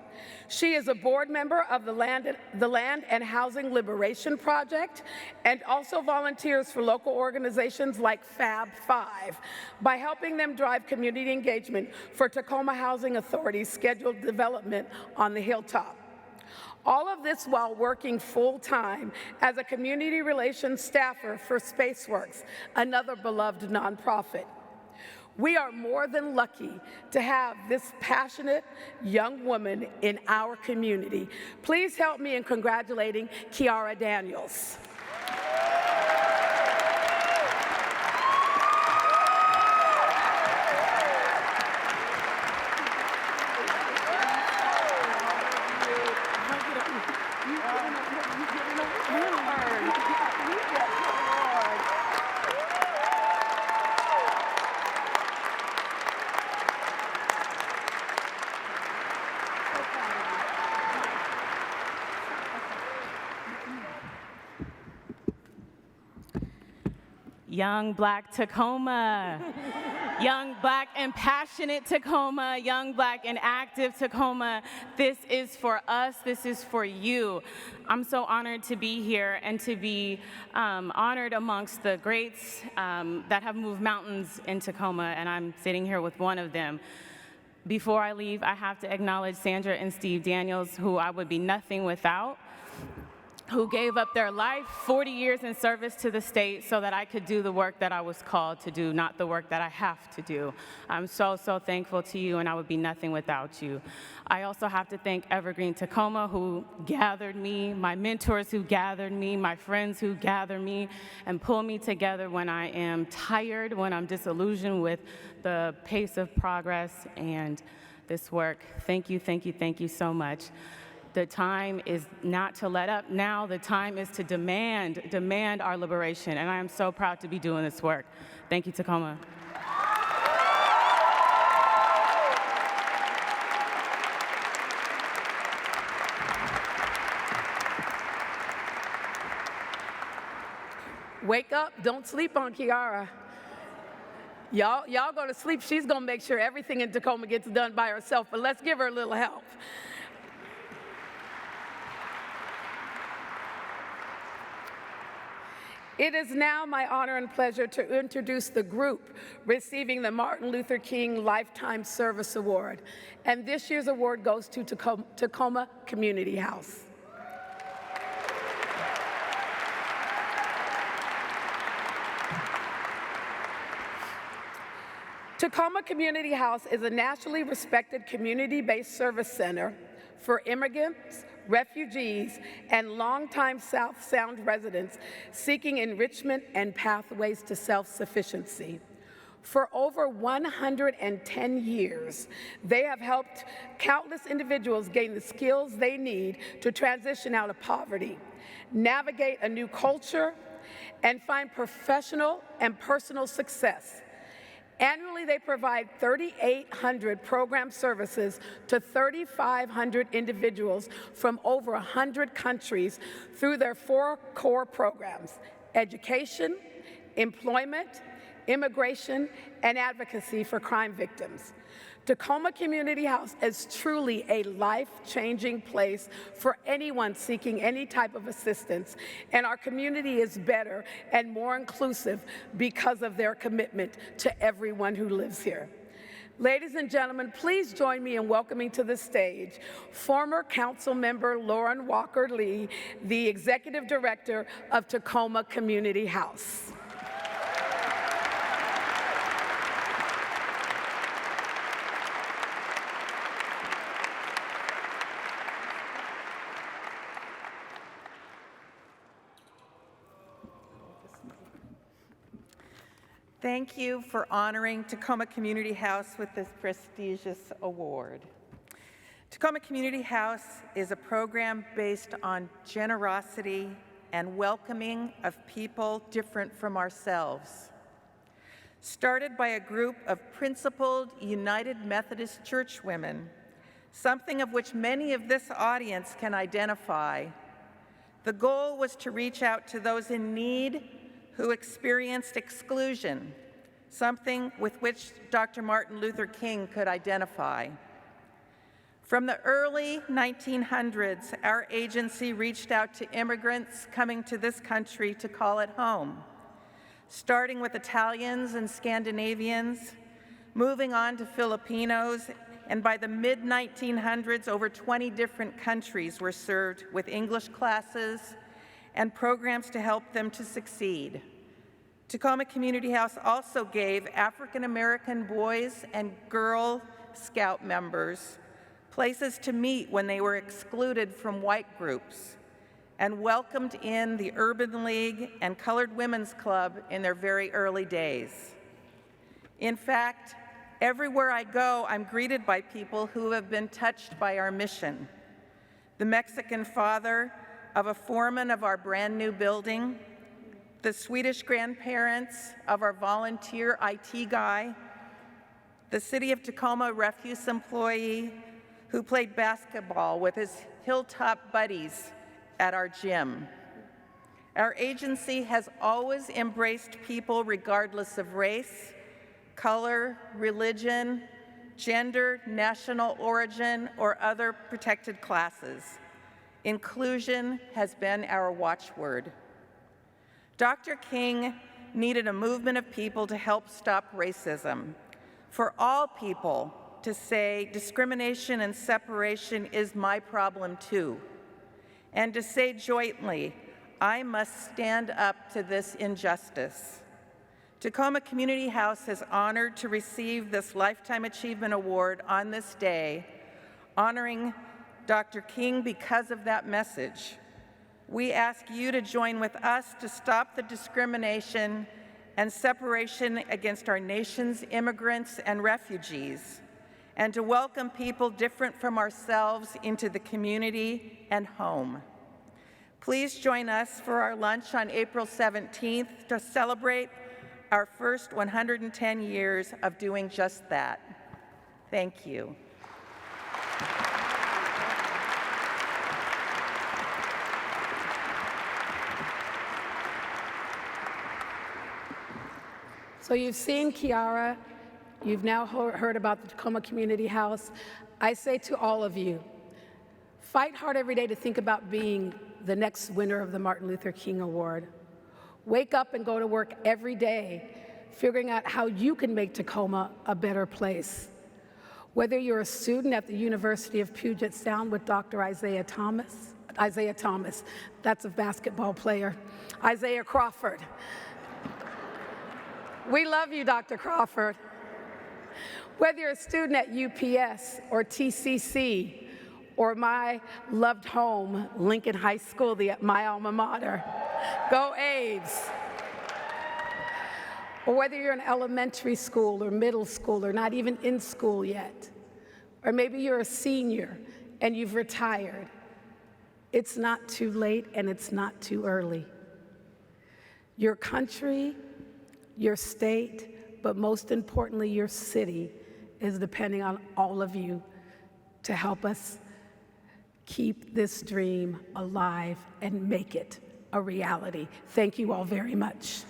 She is a board member of the Land and Housing Liberation Project and also volunteers for local organizations like Fab 5 by helping them drive community engagement for Tacoma Housing Authority's scheduled development on the Hilltop. All of this while working full-time as a community relations staffer for SpaceWorks, another beloved nonprofit. We are more than lucky to have this passionate young woman in our community. Please help me in congratulating Kiara Daniels. Young Black Tacoma, young Black and passionate Tacoma, young Black and active Tacoma. This is for us, this is for you. I'm so honored to be here and to be honored amongst the greats that have moved mountains in Tacoma, and I'm sitting here with one of them. Before I leave, I have to acknowledge Sandra and Steve Daniels, who I would be nothing without, who gave up their life, 40 years in service to the state so that I could do the work that I was called to do, not the work that I have to do. I'm so, so thankful to you, and I would be nothing without you. I also have to thank Evergreen Tacoma, who gathered me, my mentors who gathered me, my friends who gather me and pull me together when I am tired, when I'm disillusioned with the pace of progress and this work. Thank you, thank you, thank you so much. The time is not to let up. Now the time is to demand our liberation, and I am so proud to be doing this work. Thank you, Tacoma. Wake up, don't sleep on Kiara. Y'all go to sleep, she's gonna make sure everything in Tacoma gets done by herself, but let's give her a little help. It is now my honor and pleasure to introduce the group receiving the Martin Luther King Lifetime Service Award. And this year's award goes to Tacoma Community House. Tacoma Community House is a nationally respected community-based service center for immigrants, refugees, and longtime South Sound residents seeking enrichment and pathways to self-sufficiency. For over 110 years, they have helped countless individuals gain the skills they need to transition out of poverty, navigate a new culture, and find professional and personal success. Annually, they provide 3,800 program services to 3,500 individuals from over 100 countries through their 4 core programs: education, employment, immigration, and advocacy for crime victims. Tacoma Community House is truly a life-changing place for anyone seeking any type of assistance, and our community is better and more inclusive because of their commitment to everyone who lives here. Ladies and gentlemen, please join me in welcoming to the stage former council member Lauren Walker Lee, the Executive Director of Tacoma Community House. Thank you for honoring Tacoma Community House with this prestigious award. Tacoma Community House is a program based on generosity and welcoming of people different from ourselves. Started by a group of principled United Methodist Church women, something of which many of this audience can identify, the goal was to reach out to those in need who experienced exclusion, something with which Dr. Martin Luther King could identify. From the early 1900s, our agency reached out to immigrants coming to this country to call it home, starting with Italians and Scandinavians, moving on to Filipinos, and by the mid-1900s, over 20 different countries were served with English classes and programs to help them to succeed. Tacoma Community House also gave African American boys and Girl Scout members places to meet when they were excluded from white groups, and welcomed in the Urban League and Colored Women's Club in their very early days. In fact, everywhere I go, I'm greeted by people who have been touched by our mission. The Mexican father of a foreman of our brand new building, the Swedish grandparents of our volunteer IT guy, the City of Tacoma refuse employee who played basketball with his Hilltop buddies at our gym. Our agency has always embraced people regardless of race, color, religion, gender, national origin, or other protected classes. Inclusion has been our watchword. Dr. King needed a movement of people to help stop racism, for all people to say discrimination and separation is my problem too, and to say jointly, I must stand up to this injustice. Tacoma Community House is honored to receive this Lifetime Achievement Award on this day, honoring Dr. King because of that message. We ask you to join with us to stop the discrimination and separation against our nation's immigrants and refugees, and to welcome people different from ourselves into the community and home. Please join us for our lunch on April 17th to celebrate our first 110 years of doing just that. Thank you. So you've seen Kiara, you've now heard about the Tacoma Community House. I say to all of you, fight hard every day to think about being the next winner of the Martin Luther King Award. Wake up and go to work every day, figuring out how you can make Tacoma a better place. Whether you're a student at the University of Puget Sound with Dr. Isaiah Thomas, that's a basketball player, Isaiah Crawford. We love you, Dr. Crawford. Whether you're a student at UPS or TCC or my loved home, Lincoln High School, my alma mater, go A's. Or whether you're in elementary school or middle school or not even in school yet, or maybe you're a senior and you've retired, it's not too late and it's not too early. Your country, your state, but most importantly, your city is depending on all of you to help us keep this dream alive and make it a reality. Thank you all very much.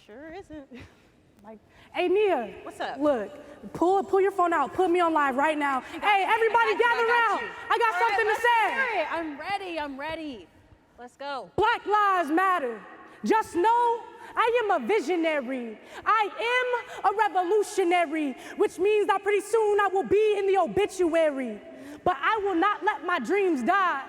Sure isn't. Like, hey, Nia. What's up? Look, pull your phone out. Put me on live right now. Hey, everybody gather around. I got something to say. I'm ready. Let's go. Black Lives Matter. Just know I am a visionary. I am a revolutionary, which means that pretty soon I will be in the obituary. But I will not let my dreams die.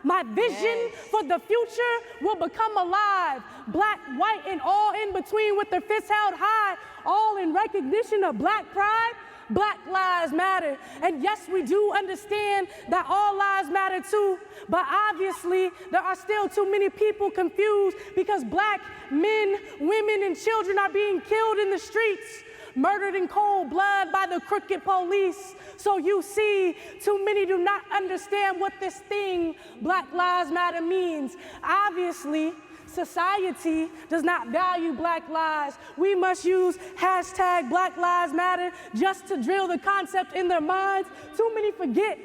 My vision for the future will become alive. Black, white, and all in between with their fists held high, all in recognition of Black pride. Black lives matter. And yes, we do understand that all lives matter too, but obviously there are still too many people confused because Black men, women, and children are being killed in the streets, murdered in cold blood by the crooked police. So you see, too many do not understand what this thing, Black Lives Matter, means. Obviously, society does not value Black lives. We must use hashtag Black Lives Matter just to drill the concept in their minds. Too many forget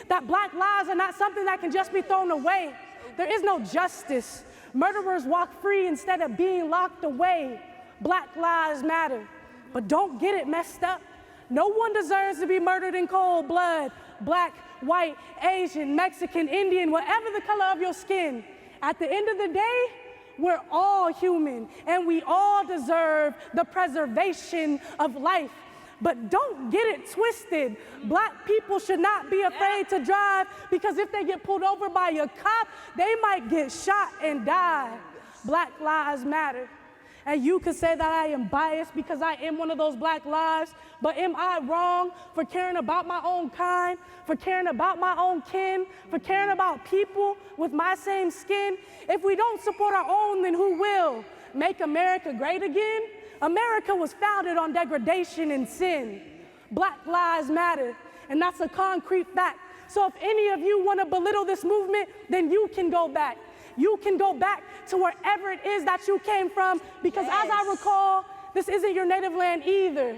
that Black lives are not something that can just be thrown away. There is no justice. Murderers walk free instead of being locked away. Black Lives Matter. But don't get it messed up. No one deserves to be murdered in cold blood. Black, white, Asian, Mexican, Indian, whatever the color of your skin. At the end of the day, we're all human and we all deserve the preservation of life. But don't get it twisted. Black people should not be afraid to drive because if they get pulled over by a cop, they might get shot and die. Black lives matter. And you could say that I am biased because I am one of those Black lives, but am I wrong for caring about my own kind, for caring about my own kin, for caring about people with my same skin? If we don't support our own, then who will? Make America great again? America was founded on degradation and sin. Black lives matter, and that's a concrete fact. So if any of you want to belittle this movement, then you can go back. You can go back to wherever it is that you came from, because as I recall, this isn't your native land either.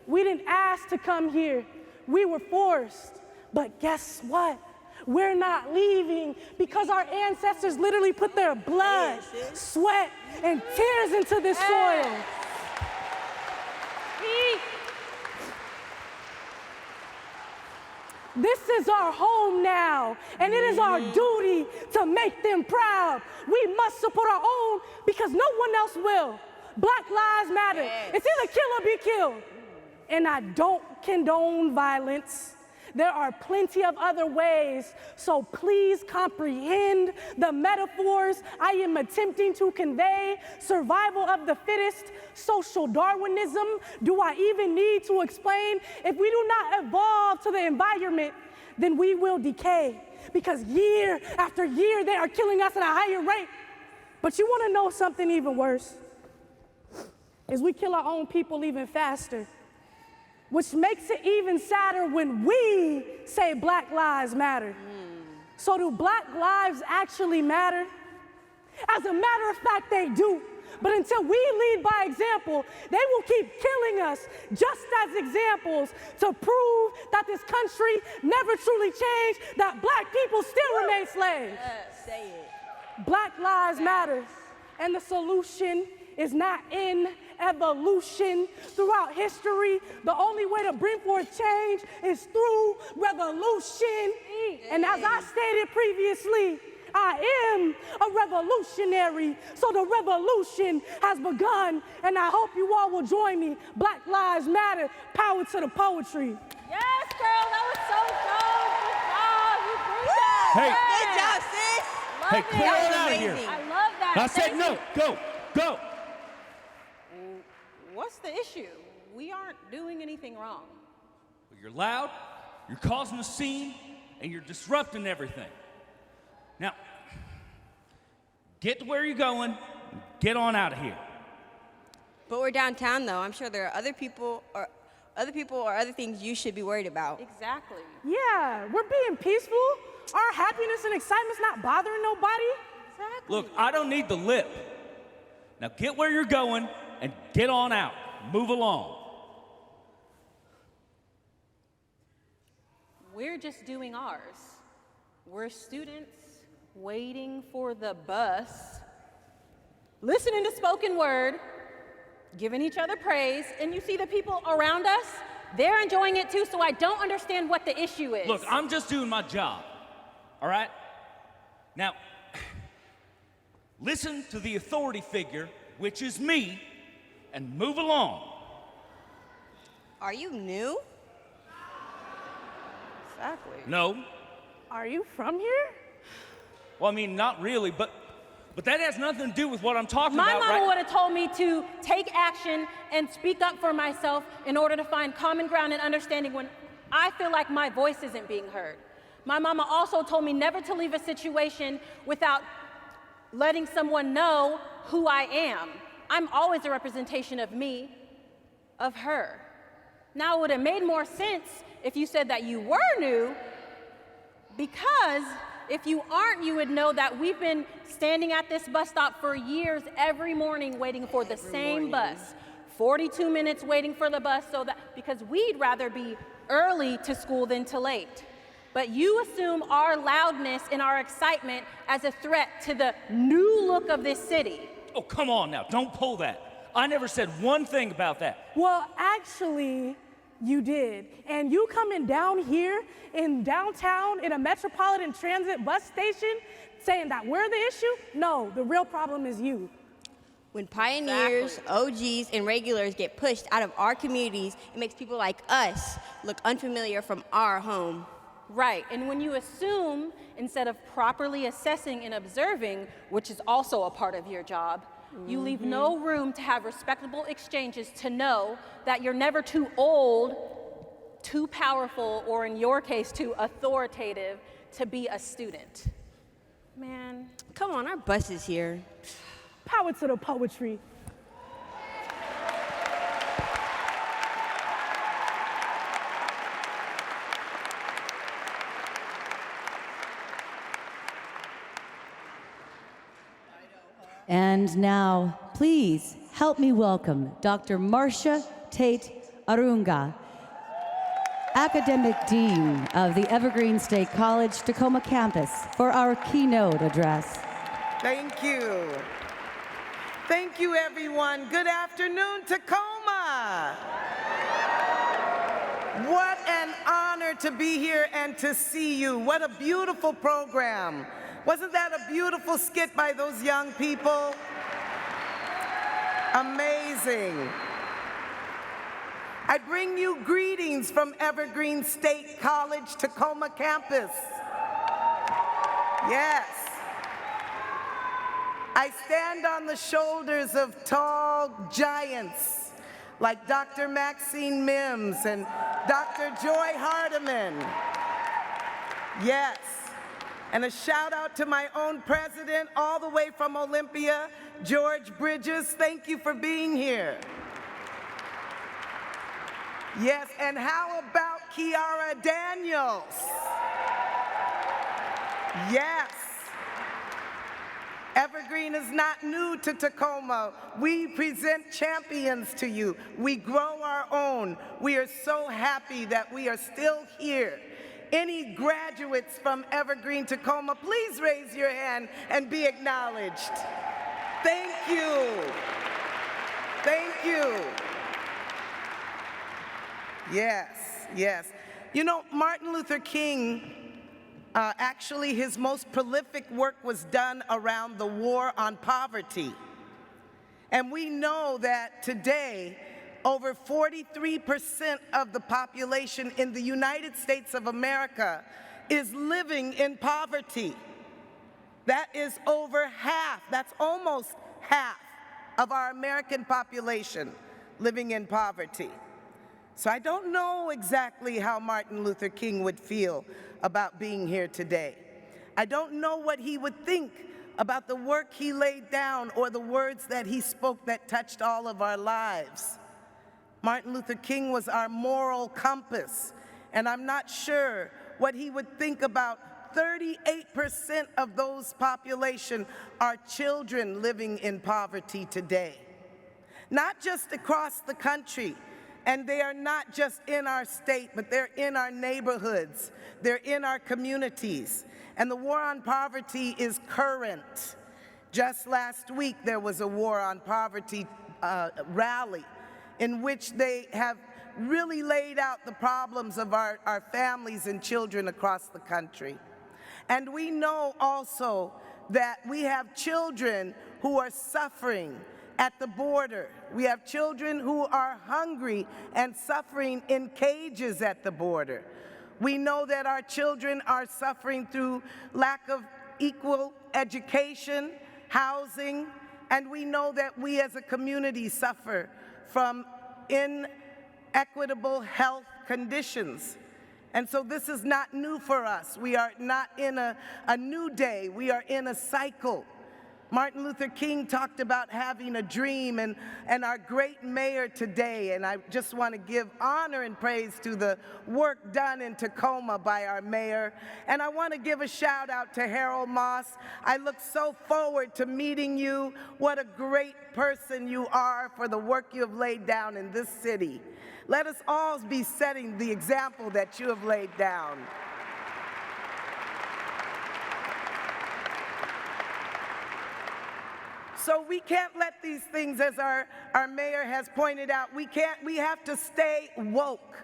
We didn't ask to come here. We were forced. But guess what? We're not leaving because our ancestors literally put their blood, sweat, and tears into this soil. This is our home now, and it is our duty to make them proud. We must support our own because no one else will. Black lives matter. It's either kill or be killed. And I don't condone violence. There are plenty of other ways, so please comprehend the metaphors I am attempting to convey. Survival of the fittest, social Darwinism. Do I even need to explain? If we do not evolve to the environment, then we will decay. Because year after year, they are killing us at a higher rate. But you want to know something even worse? Is we kill our own people even faster. Which makes it even sadder when we say Black Lives Matter. So do Black lives actually matter? As a matter of fact, they do. But until we lead by example, they will keep killing us just as examples to prove that this country never truly changed, that Black people still remain slaves. Say it. Black lives matter. And the solution is not in evolution. Throughout history, the only way to bring forth change is through revolution. And as I stated previously, I am a revolutionary. So the revolution has begun, and I hope you all will join me. Black Lives Matter, power to the poetry. Yes, girl, that was so dope. Good job, you bring that. Hey. Good job, sis. Love Hey, it. clear it out of here. I love that. I said no. Go. Go. What's the issue? We aren't doing anything wrong. You're loud, you're causing a scene, and you're disrupting everything. Now, get to where you're going, and get on out of here. But we're downtown, though. I'm sure there are other people or other things you should be worried about. Exactly. Yeah, we're being peaceful. Our happiness and excitement's not bothering nobody. Exactly. Look, I don't need the lip. Now get where you're going and get on out. Move along. We're just doing ours. We're students waiting for the bus, listening to spoken word, giving each other praise, and you see the people around us, they're enjoying it too, so I don't understand what the issue is. Look, I'm just doing my job, all right? Now, listen to the authority figure, which is me, and move along. Are you new? Exactly. No. Are you from here? Well, I mean, not really, but that has nothing to do with what I'm talking My about, mama would have told me to take action and speak up for myself in order to find common ground and understanding when I feel like my voice isn't being heard. My mama also told me never to leave a situation without letting someone know who I am. I'm always a representation of me, of her. Now, it would have made more sense if you said that you were new, because if you aren't, you would know that we've been standing at this bus stop for years, every morning waiting for the same bus. 42 minutes waiting for the bus, because we'd rather be early to school than to late. But you assume our loudness and our excitement as a threat to the new look of this city. Oh, come on now, don't pull that. I never said one thing about that. Well, actually, you did. And you coming down here in downtown in a Metropolitan Transit bus station saying that we're the issue? No, the real problem is you. When pioneers, OGs, and regulars get pushed out of our communities, it makes people like us look unfamiliar from our home. Right, and when you assume instead of properly assessing and observing, which is also a part of your job, you leave no room to have respectable exchanges to know that you're never too old, too powerful, or in your case, too authoritative to be a student. Man. Come on, our bus is here. Power to the poetry. And now, please help me welcome Dr. Marcia Tate Arunga, Academic Dean of the Evergreen State College Tacoma campus, for our keynote address. Thank you. Thank you, everyone. Good afternoon, Tacoma. What an honor to be here and to see you. What a beautiful program. Wasn't that a beautiful skit by those young people? Amazing. I bring you greetings from Evergreen State College, Tacoma campus. Yes. I stand on the shoulders of tall giants like Dr. Maxine Mims and Dr. Joy Hardiman. Yes. And a shout out to my own president all the way from Olympia, George Bridges. Thank you for being here. Yes, and how about Kiara Daniels? Yes. Evergreen is not new to Tacoma. We present champions to you. We grow our own. We are so happy that we are still here. Any graduates from Evergreen, Tacoma, please raise your hand and be acknowledged. Thank you. Thank you. Yes, yes. You know, Martin Luther King, actually his most prolific work was done around the war on poverty. And we know that today, over 43% of the population in the United States of America is living in poverty. That is over half, that's almost half of our American population living in poverty. So I don't know exactly how Martin Luther King would feel about being here today. I don't know what he would think about the work he laid down or the words that he spoke that touched all of our lives. Martin Luther King was our moral compass, and I'm not sure what he would think about 38% of those population are children living in poverty today. Not just across the country, and they are not just in our state, but they're in our neighborhoods, they're in our communities. And the war on poverty is current. Just last week, there was a war on poverty rally in which they have really laid out the problems of our families and children across the country. And we know also that we have children who are suffering at the border. We have children who are hungry and suffering in cages at the border. We know that our children are suffering through lack of equal education, housing, and we know that we as a community suffer from inequitable health conditions. And so this is not new for us. We are not in a new day. We are in a cycle. Martin Luther King talked about having a dream, and our great mayor today, and I just want to give honor and praise to the work done in Tacoma by our mayor. And I want to give a shout out to Harold Moss. I look so forward to meeting you. What a great person you are for the work you have laid down in this city. Let us all be setting the example that you have laid down. So we can't let these things, as our mayor has pointed out, we have to stay woke.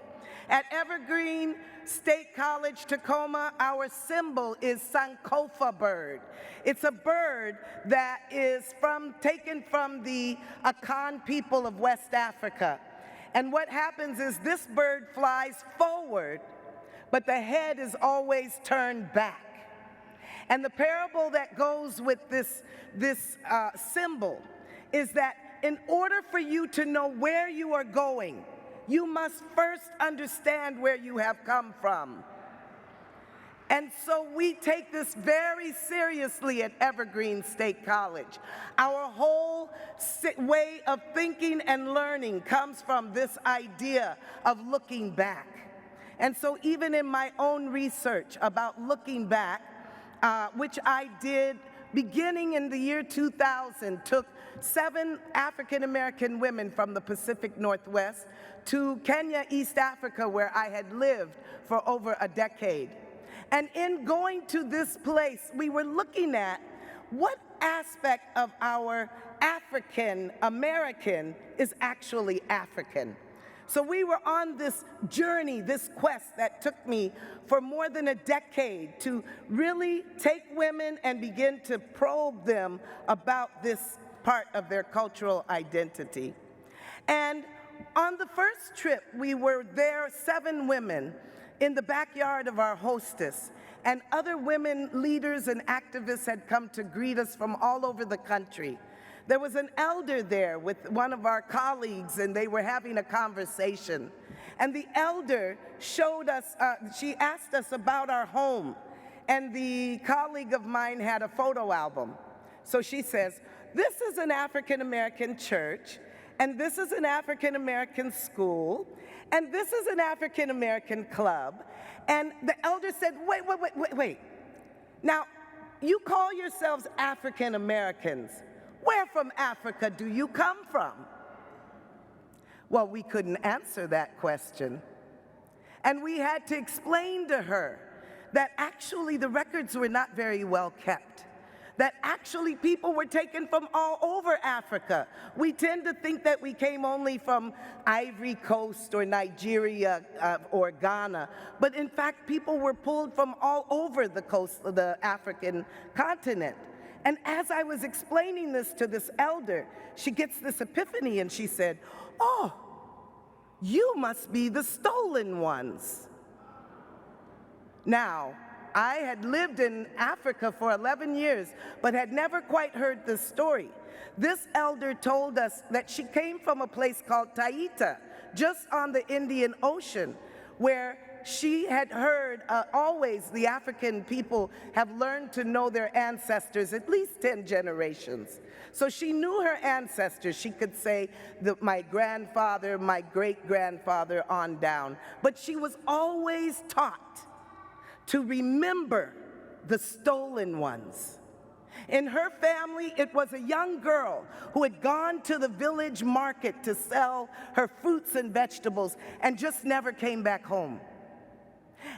At Evergreen State College, Tacoma, our symbol is Sankofa bird. It's a bird that is taken from the Akan people of West Africa. And what happens is this bird flies forward, but the head is always turned back. And the parable that goes with this symbol is that in order for you to know where you are going, you must first understand where you have come from. And so we take this very seriously at Evergreen State College. Our whole way of thinking and learning comes from this idea of looking back. And so even in my own research about looking back, which I did beginning in the year 2000, took 7 African-American women from the Pacific Northwest to Kenya, East Africa, where I had lived for over a decade. And in going to this place, we were looking at what aspect of our African-American is actually African. So we were on this journey, this quest that took me for more than a decade to really take women and begin to probe them about this part of their cultural identity. And on the first trip, we were there, 7 women, in the backyard of our hostess, and other women leaders and activists had come to greet us from all over the country. There was an elder there with one of our colleagues, and they were having a conversation. And the elder showed us, she asked us about our home, and the colleague of mine had a photo album. So she says, this is an African-American church, and this is an African-American school, and this is an African-American club. And the elder said, wait. Now, you call yourselves African-Americans. Where from Africa do you come from? Well, we couldn't answer that question. And we had to explain to her that actually the records were not very well kept. That actually people were taken from all over Africa. We tend to think that we came only from Ivory Coast or Nigeria or Ghana, but in fact people were pulled from all over the coast of the African continent. And as I was explaining this to this elder, she gets this epiphany and she said, oh, you must be the stolen ones. Now, I had lived in Africa for 11 years, but had never quite heard this story. This elder told us that she came from a place called Tate, just on the Indian Ocean, where she had heard always the African people have learned to know their ancestors at least 10 generations. So she knew her ancestors. She could say my grandfather, my great-grandfather on down. But she was always taught to remember the stolen ones. In her family, it was a young girl who had gone to the village market to sell her fruits and vegetables and just never came back home.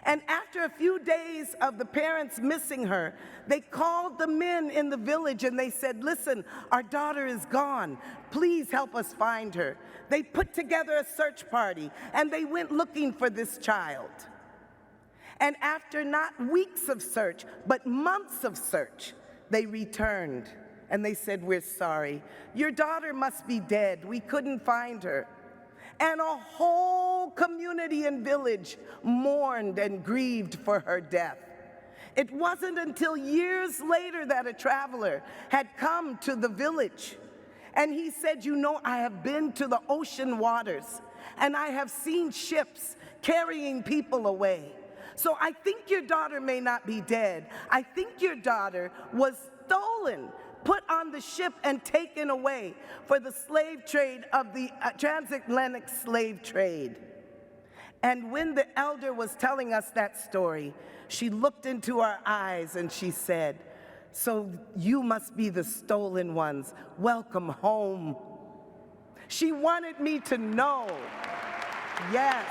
And after a few days of the parents missing her, they called the men in the village and they said, listen, our daughter is gone. Please help us find her. They put together a search party and they went looking for this child. And after not weeks of search, but months of search, they returned and they said, we're sorry. Your daughter must be dead. We couldn't find her. And a whole community and village mourned and grieved for her death. It wasn't until years later that a traveler had come to the village. And he said, you know, I have been to the ocean waters and I have seen ships carrying people away. So I think your daughter may not be dead. I think your daughter was stolen, put on the ship and taken away for the slave trade of the transatlantic slave trade. And when the elder was telling us that story, she looked into our eyes and she said, so you must be the stolen ones. Welcome home. She wanted me to know. Yes.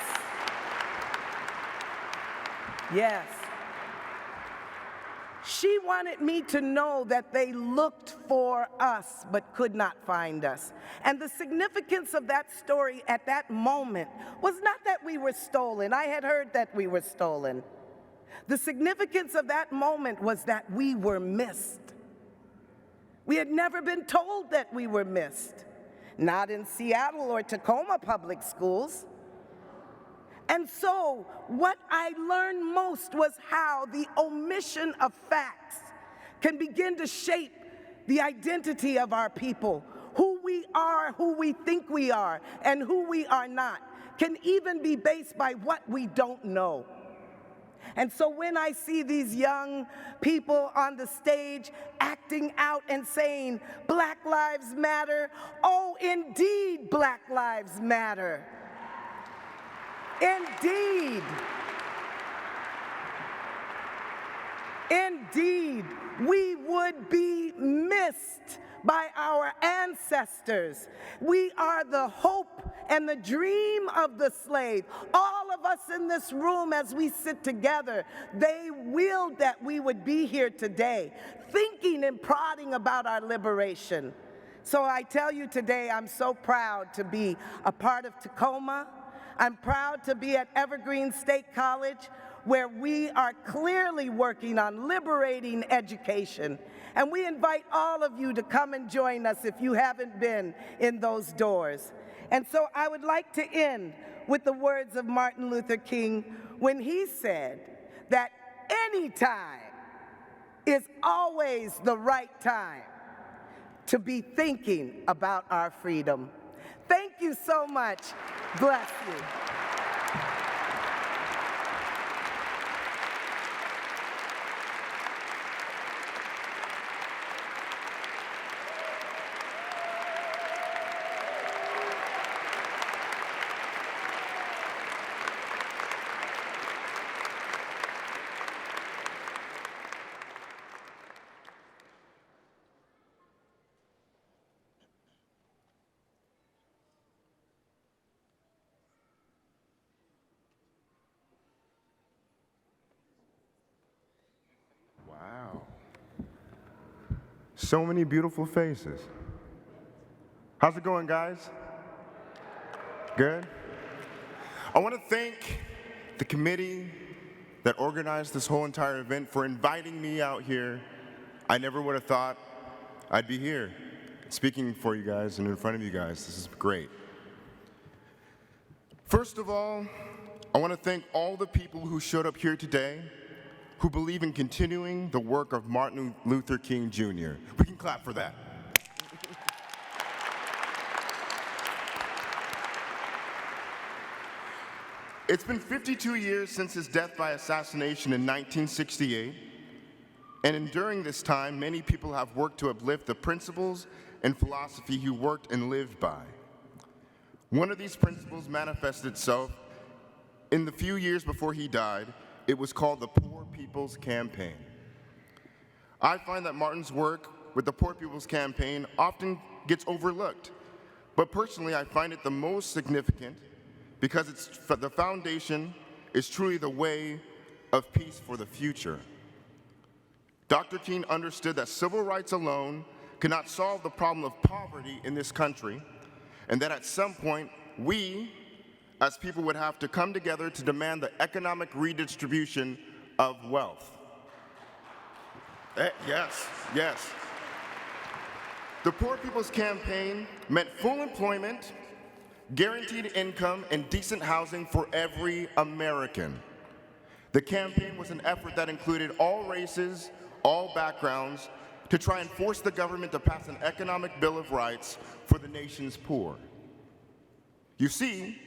Yes. She wanted me to know that they looked for us but could not find us. And the significance of that story at that moment was not that we were stolen. I had heard that we were stolen. The significance of that moment was that we were missed. We had never been told that we were missed, not in Seattle or Tacoma public schools. And so what I learned most was how the omission of facts can begin to shape the identity of our people. Who we are, who we think we are, and who we are not can even be based by what we don't know. And so when I see these young people on the stage acting out and saying, Black Lives Matter, oh, indeed, Black Lives Matter. Indeed. Indeed, we would be missed by our ancestors. We are the hope and the dream of the slave. All of us in this room as we sit together, they willed that we would be here today, thinking and prodding about our liberation. So I tell you today, I'm so proud to be a part of Tacoma. I'm proud to be at Evergreen State College, where we are clearly working on liberating education. And we invite all of you to come and join us if you haven't been in those doors. And so I would like to end with the words of Martin Luther King when he said that any time is always the right time to be thinking about our freedom. Thank you so much. Bless you. Wow. So many beautiful faces. How's it going, guys? Good? I want to thank the committee that organized this whole entire event for inviting me out here. I never would have thought I'd be here speaking for you guys and in front of you guys. This is great. First of all, I want to thank all the people who showed up here today who believe in continuing the work of Martin Luther King Jr. We can clap for that. It's been 52 years since his death by assassination in 1968, and during this time, many people have worked to uplift the principles and philosophy he worked and lived by. One of these principles manifested itself in the few years before he died. It was called the Poor People's Campaign. I find that Martin's work with the Poor People's Campaign often gets overlooked, but personally I find it the most significant because it's the foundation is truly the way of peace for the future. Dr. King understood that civil rights alone could not solve the problem of poverty in this country, and that at some point, we, as people, would have to come together to demand the economic redistribution of wealth. Yes, yes. The Poor People's Campaign meant full employment, guaranteed income, and decent housing for every American. The campaign was an effort that included all races, all backgrounds, to try and force the government to pass an economic bill of rights for the nation's poor. You see,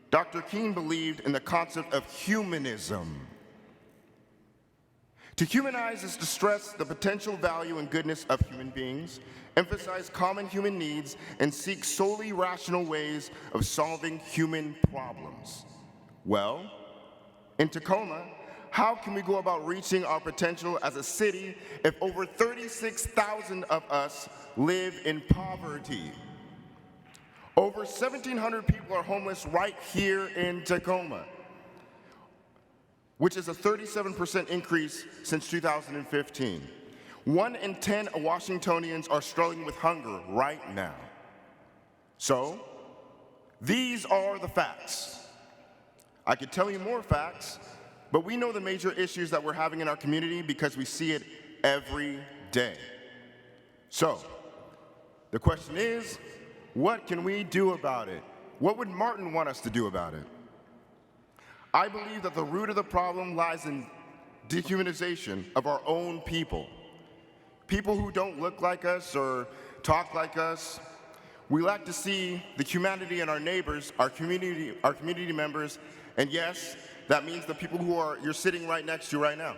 Dr. King believed in the concept of humanism. To humanize is to stress the potential value and goodness of human beings, emphasize common human needs, and seek solely rational ways of solving human problems. Well, in Tacoma, how can we go about reaching our potential as a city if over 36,000 of us live in poverty? Over 1,700 people are homeless right here in Tacoma, which is a 37% increase since 2015. 1 in 10 Washingtonians are struggling with hunger right now. So, these are the facts. I could tell you more facts, but we know the major issues that we're having in our community because we see it every day. So, the question is, what can we do about it? What would Martin want us to do about it? I believe that the root of the problem lies in dehumanization of our own people. People who don't look like us or talk like us. We lack to see the humanity in our neighbors, our community members, and yes, that means the people who you're sitting right next to right now.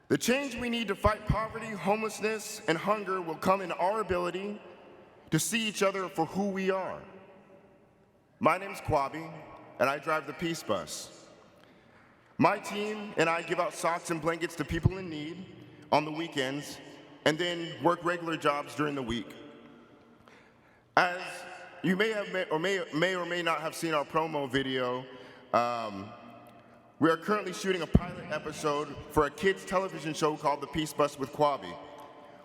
The change we need to fight poverty, homelessness, and hunger will come in our ability to see each other for who we are. My name's Kwabi, and I drive the Peace Bus. My team and I give out socks and blankets to people in need on the weekends, and then work regular jobs during the week. As you may or may not have seen our promo video, we are currently shooting a pilot episode for a kids television show called The Peace Bus with Kwabi.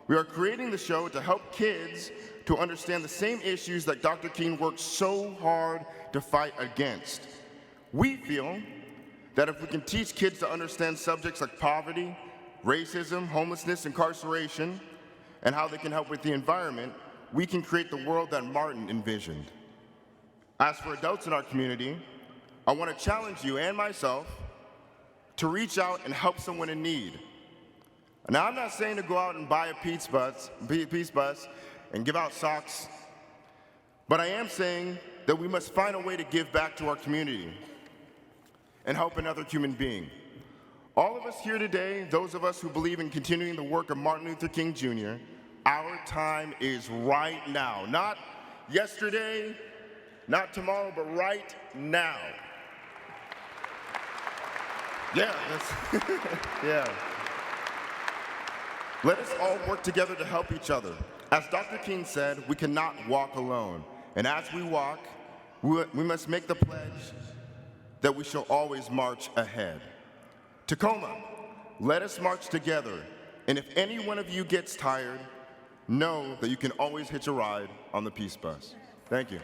We are creating the show to help kids to understand the same issues that Dr. King worked so hard to fight against. We feel that if we can teach kids to understand subjects like poverty, racism, homelessness, incarceration, and how they can help with the environment, we can create the world that Martin envisioned. As for adults in our community, I want to challenge you and myself to reach out and help someone in need. Now, I'm not saying to go out and buy a Peace Bus and give out socks, but I am saying that we must find a way to give back to our community and help another human being. All of us here today, those of us who believe in continuing the work of Martin Luther King Jr., our time is right now. Not yesterday, not tomorrow, but right now. Yeah, yeah. Let us all work together to help each other. As Dr. King said, we cannot walk alone. And as we walk, we must make the pledge that we shall always march ahead. Tacoma, let us march together. And if any one of you gets tired, know that you can always hitch a ride on the Peace Bus. Thank you.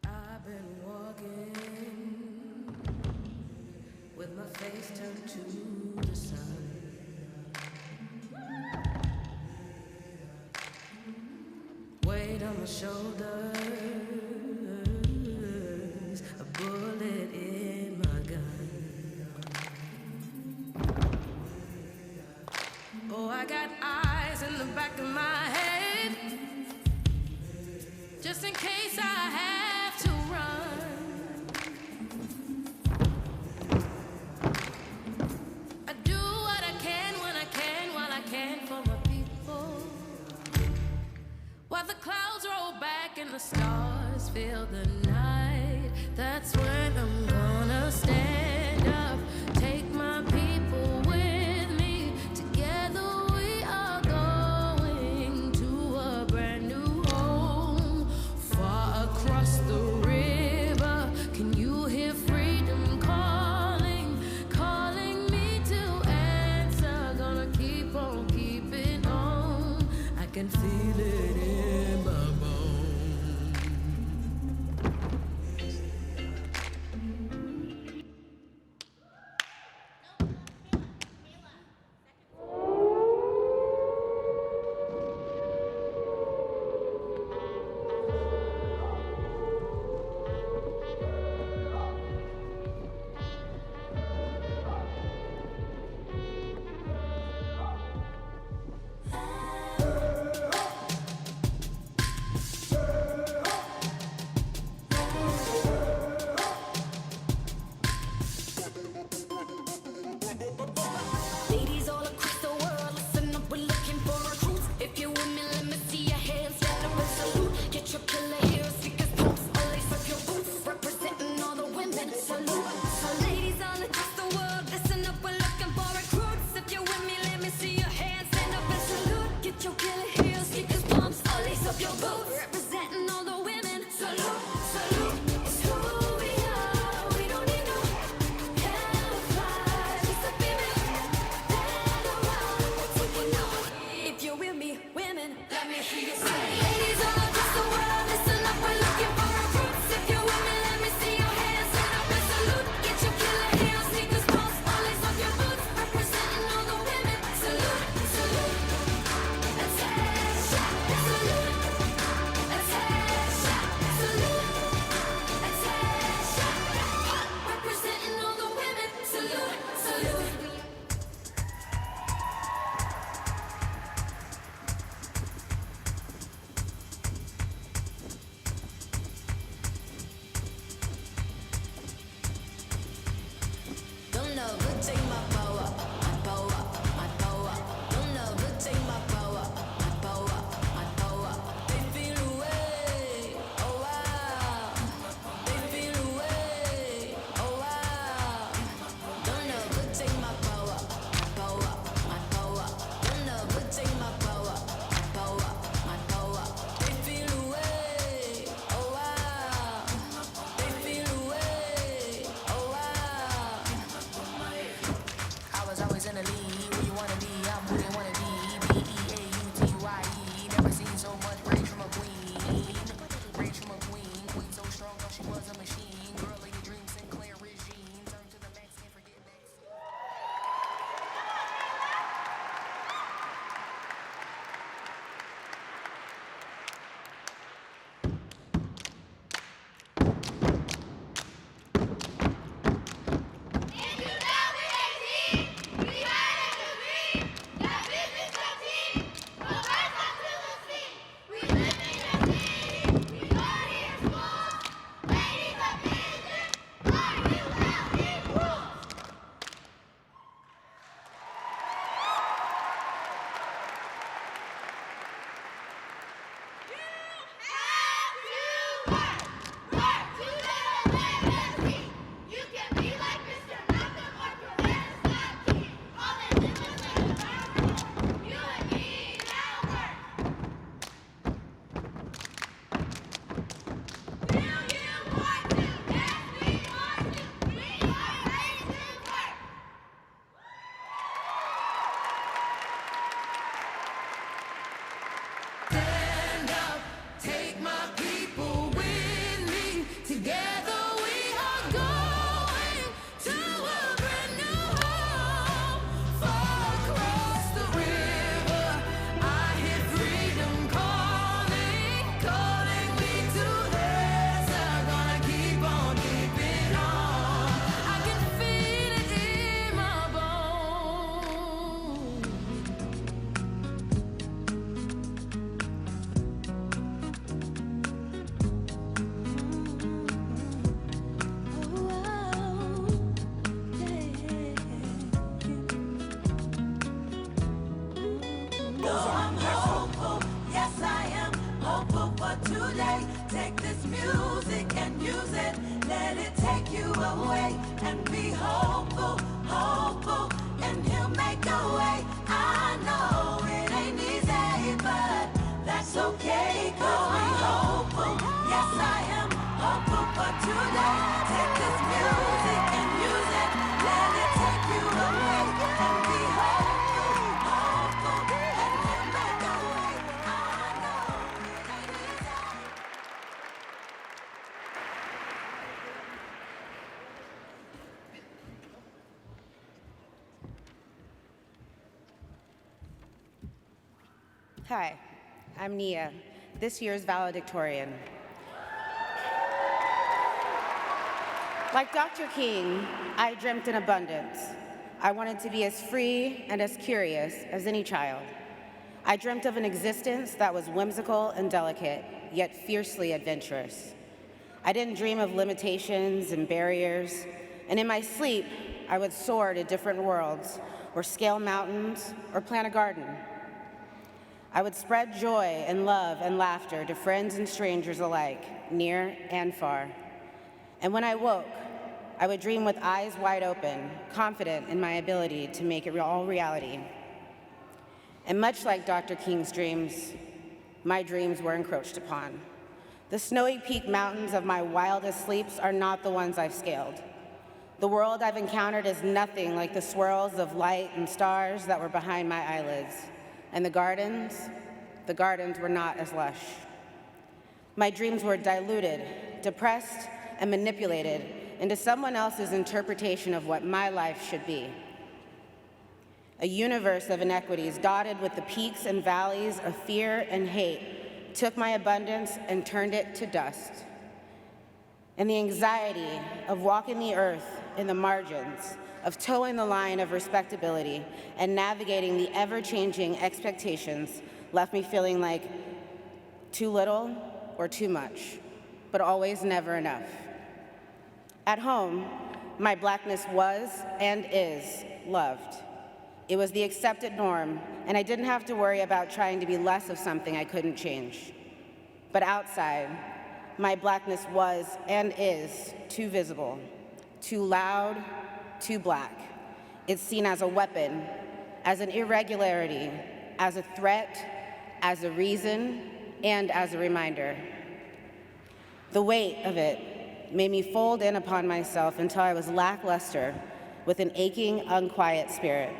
I've been walking with my face turned to the sun. Weight on my shoulders, a bullet in my gun. Oh, I got eyes in the back of my head, just in case I have to run. and the stars fill the night. That's when I'm gonna stand up, take my people with me. Together we are going to a brand new home, far across the river. Can you hear freedom calling, calling me to answer? Gonna keep on keeping on. I can feel it in my a way and be hopeful, hopeful, and he'll make a way. I know it ain't easy, but that's okay, 'cause we hopeful. Yes, I am hopeful for today. Take this music and use it, let it take you away and be hopeful, hopeful, and he'll make a way. I know it ain't easy. Hi, I'm Nia, this year's valedictorian. Like Dr. King, I dreamt in abundance. I wanted to be as free and as curious as any child. I dreamt of an existence that was whimsical and delicate, yet fiercely adventurous. I didn't dream of limitations and barriers, and in my sleep, I would soar to different worlds, or scale mountains, or plant a garden. I would spread joy and love and laughter to friends and strangers alike, near and far. And when I woke, I would dream with eyes wide open, confident in my ability to make it all reality. And much like Dr. King's dreams, my dreams were encroached upon. The snowy peak mountains of my wildest sleeps are not the ones I've scaled. The world I've encountered is nothing like the swirls of light and stars that were behind my eyelids. And the gardens were not as lush. My dreams were diluted, depressed, and manipulated into someone else's interpretation of what my life should be. A universe of inequities dotted with the peaks and valleys of fear and hate took my abundance and turned it to dust. And the anxiety of walking the earth in the margins, of towing the line of respectability and navigating the ever-changing expectations left me feeling like too little or too much, but always never enough. At home, my Blackness was and is loved. It was the accepted norm, and I didn't have to worry about trying to be less of something I couldn't change. But outside, my Blackness was and is too visible, too loud, too Black. It's seen as a weapon, as an irregularity, as a threat, as a reason, and as a reminder. The weight of it made me fold in upon myself until I was lackluster with an aching, unquiet spirit.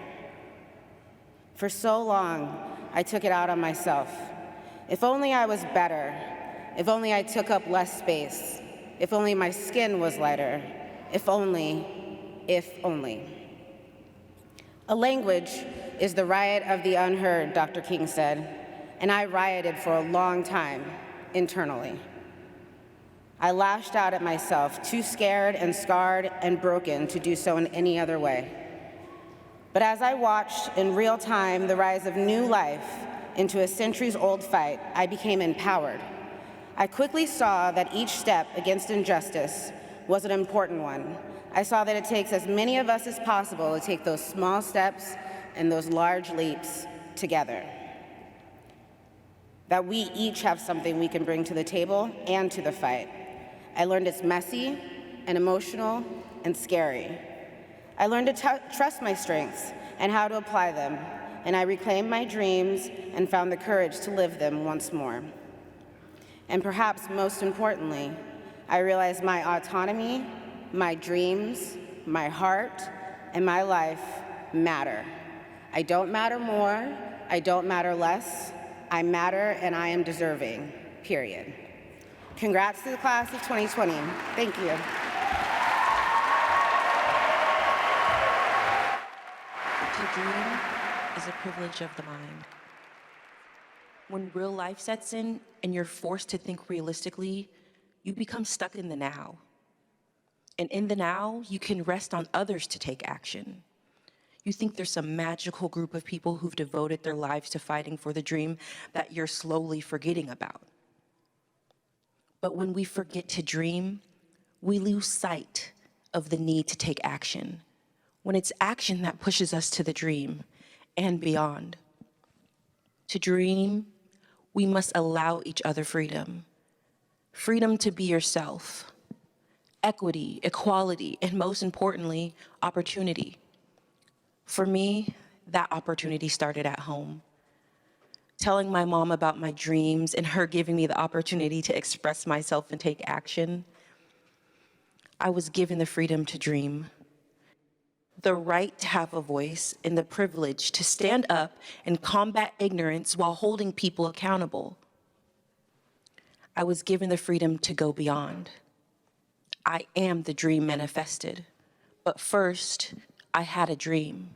For so long, I took it out on myself. If only I was better, if only I took up less space, if only my skin was lighter, if only. A language is the riot of the unheard, Dr. King said, and I rioted for a long time, internally. I lashed out at myself, too scared and scarred and broken to do so in any other way. But as I watched in real time the rise of new life into a centuries-old fight, I became empowered. I quickly saw that each step against injustice was an important one. I saw that it takes as many of us as possible to take those small steps and those large leaps together. That we each have something we can bring to the table and to the fight. I learned it's messy and emotional and scary. I learned to trust my strengths and how to apply them, and I reclaimed my dreams and found the courage to live them once more. And perhaps most importantly, I realized my autonomy, my dreams, my heart, and my life matter. I don't matter more, I don't matter less, I matter and I am deserving, period. Congrats to the class of 2020. Thank you. To dream is a privilege of the mind. When real life sets in and you're forced to think realistically, you become stuck in the now. And in the now, you can rest on others to take action. You think there's some magical group of people who've devoted their lives to fighting for the dream that you're slowly forgetting about. But when we forget to dream, we lose sight of the need to take action, when it's action that pushes us to the dream and beyond. To dream, we must allow each other freedom. Freedom to be yourself, equity, equality, and most importantly, opportunity. For me, that opportunity started at home. Telling my mom about my dreams and her giving me the opportunity to express myself and take action, I was given the freedom to dream, the right to have a voice, and the privilege to stand up and combat ignorance while holding people accountable. I was given the freedom to go beyond. I am the dream manifested, but first, I had a dream.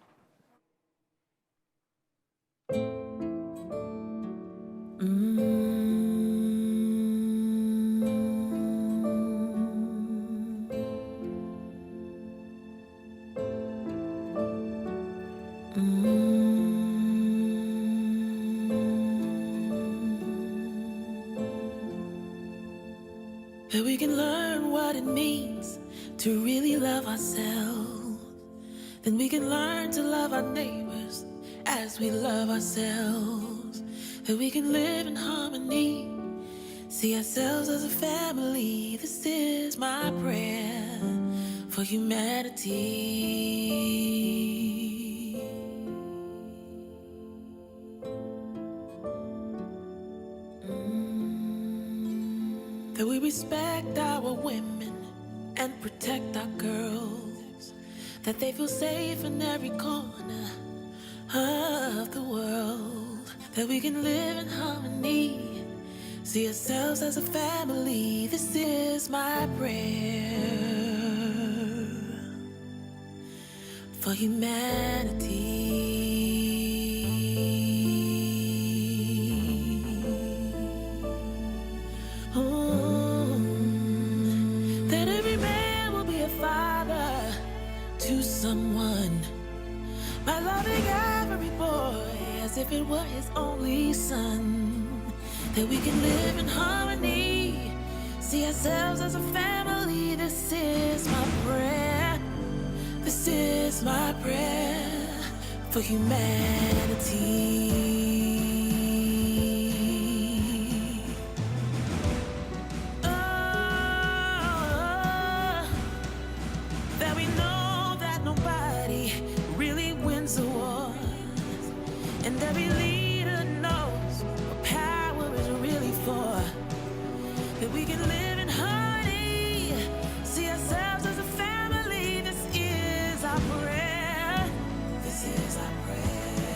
That we can learn what it means to really love ourselves. Then we can learn to love our neighbors as we love ourselves. That we can live in harmony, see ourselves as a family. This is my prayer for humanity. That we respect our women and protect our girls. That they feel safe in every corner of the world. That we can live in harmony, see ourselves as a family. This is my prayer for humanity. That every man will be a father to someone, by loving every boy as if it were his only son. That we can live in harmony, see ourselves as a family. This is my prayer. This is my prayer for humanity. That we know that nobody really wins a war, and every leader knows what power is really for. That we can live in harmony, see ourselves as a family. This is our prayer. This is our prayer.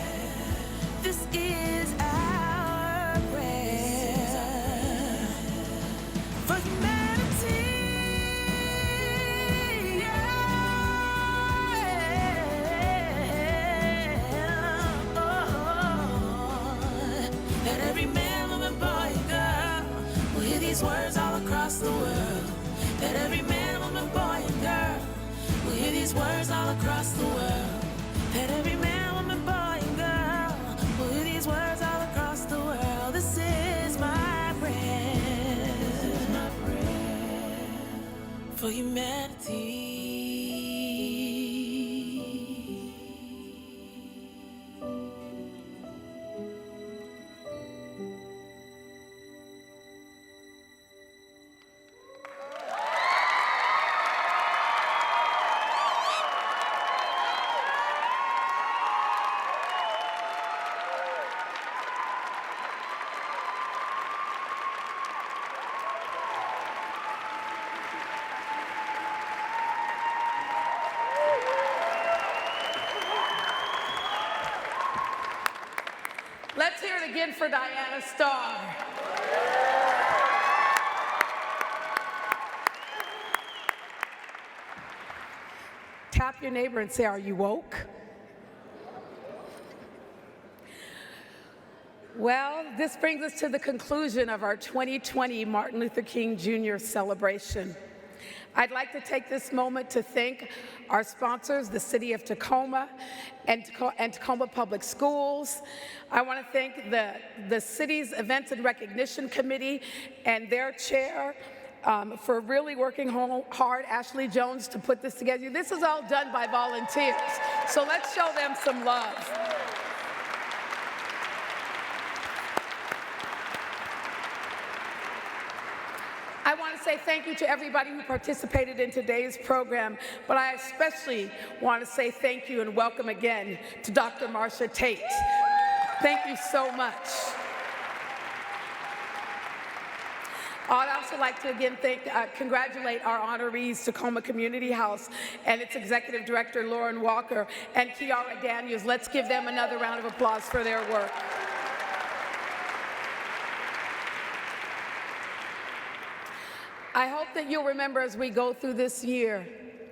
This is our prayer for humanity. That every man, woman, boy, and girl will hear these words all across the world. That every man, woman, boy, and girl will hear these words all across the world. That every man, woman, boy, and girl will hear these words all across the world. This is my prayer. This is my prayer for humanity. Let's hear it again for Diana Starr. Tap your neighbor and say, "Are you woke?" Well, this brings us to the conclusion of our 2020 Martin Luther King Jr. celebration. I'd like to take this moment to thank our sponsors, the City of Tacoma and Tacoma Public Schools. I want to thank the city's Events and Recognition Committee and their chair for really working hard, Ashley Jones, to put this together. This is all done by volunteers, so let's show them some love. I want to say thank you to everybody who participated in today's program, but I especially want to say thank you and welcome again to Dr. Marcia Tate. Thank you so much. I'd also like to again congratulate our honorees, Tacoma Community House and its Executive Director, Lauren Walker, and Kiara Daniels. Let's give them another round of applause for their work. I hope that you'll remember as we go through this year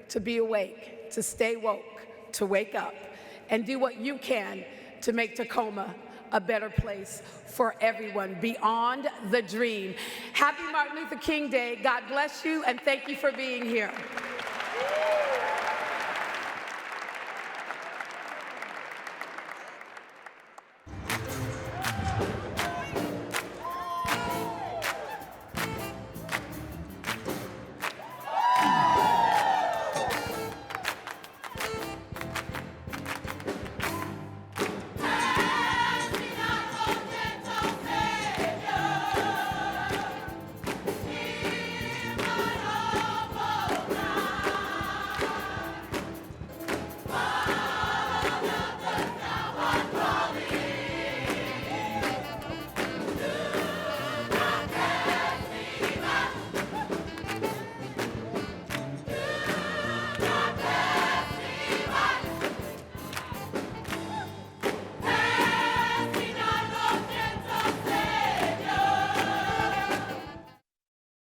to be awake, to stay woke, to wake up, and do what you can to make Tacoma a better place for everyone beyond the dream. Happy Martin Luther King Day. God bless you, and thank you for being here.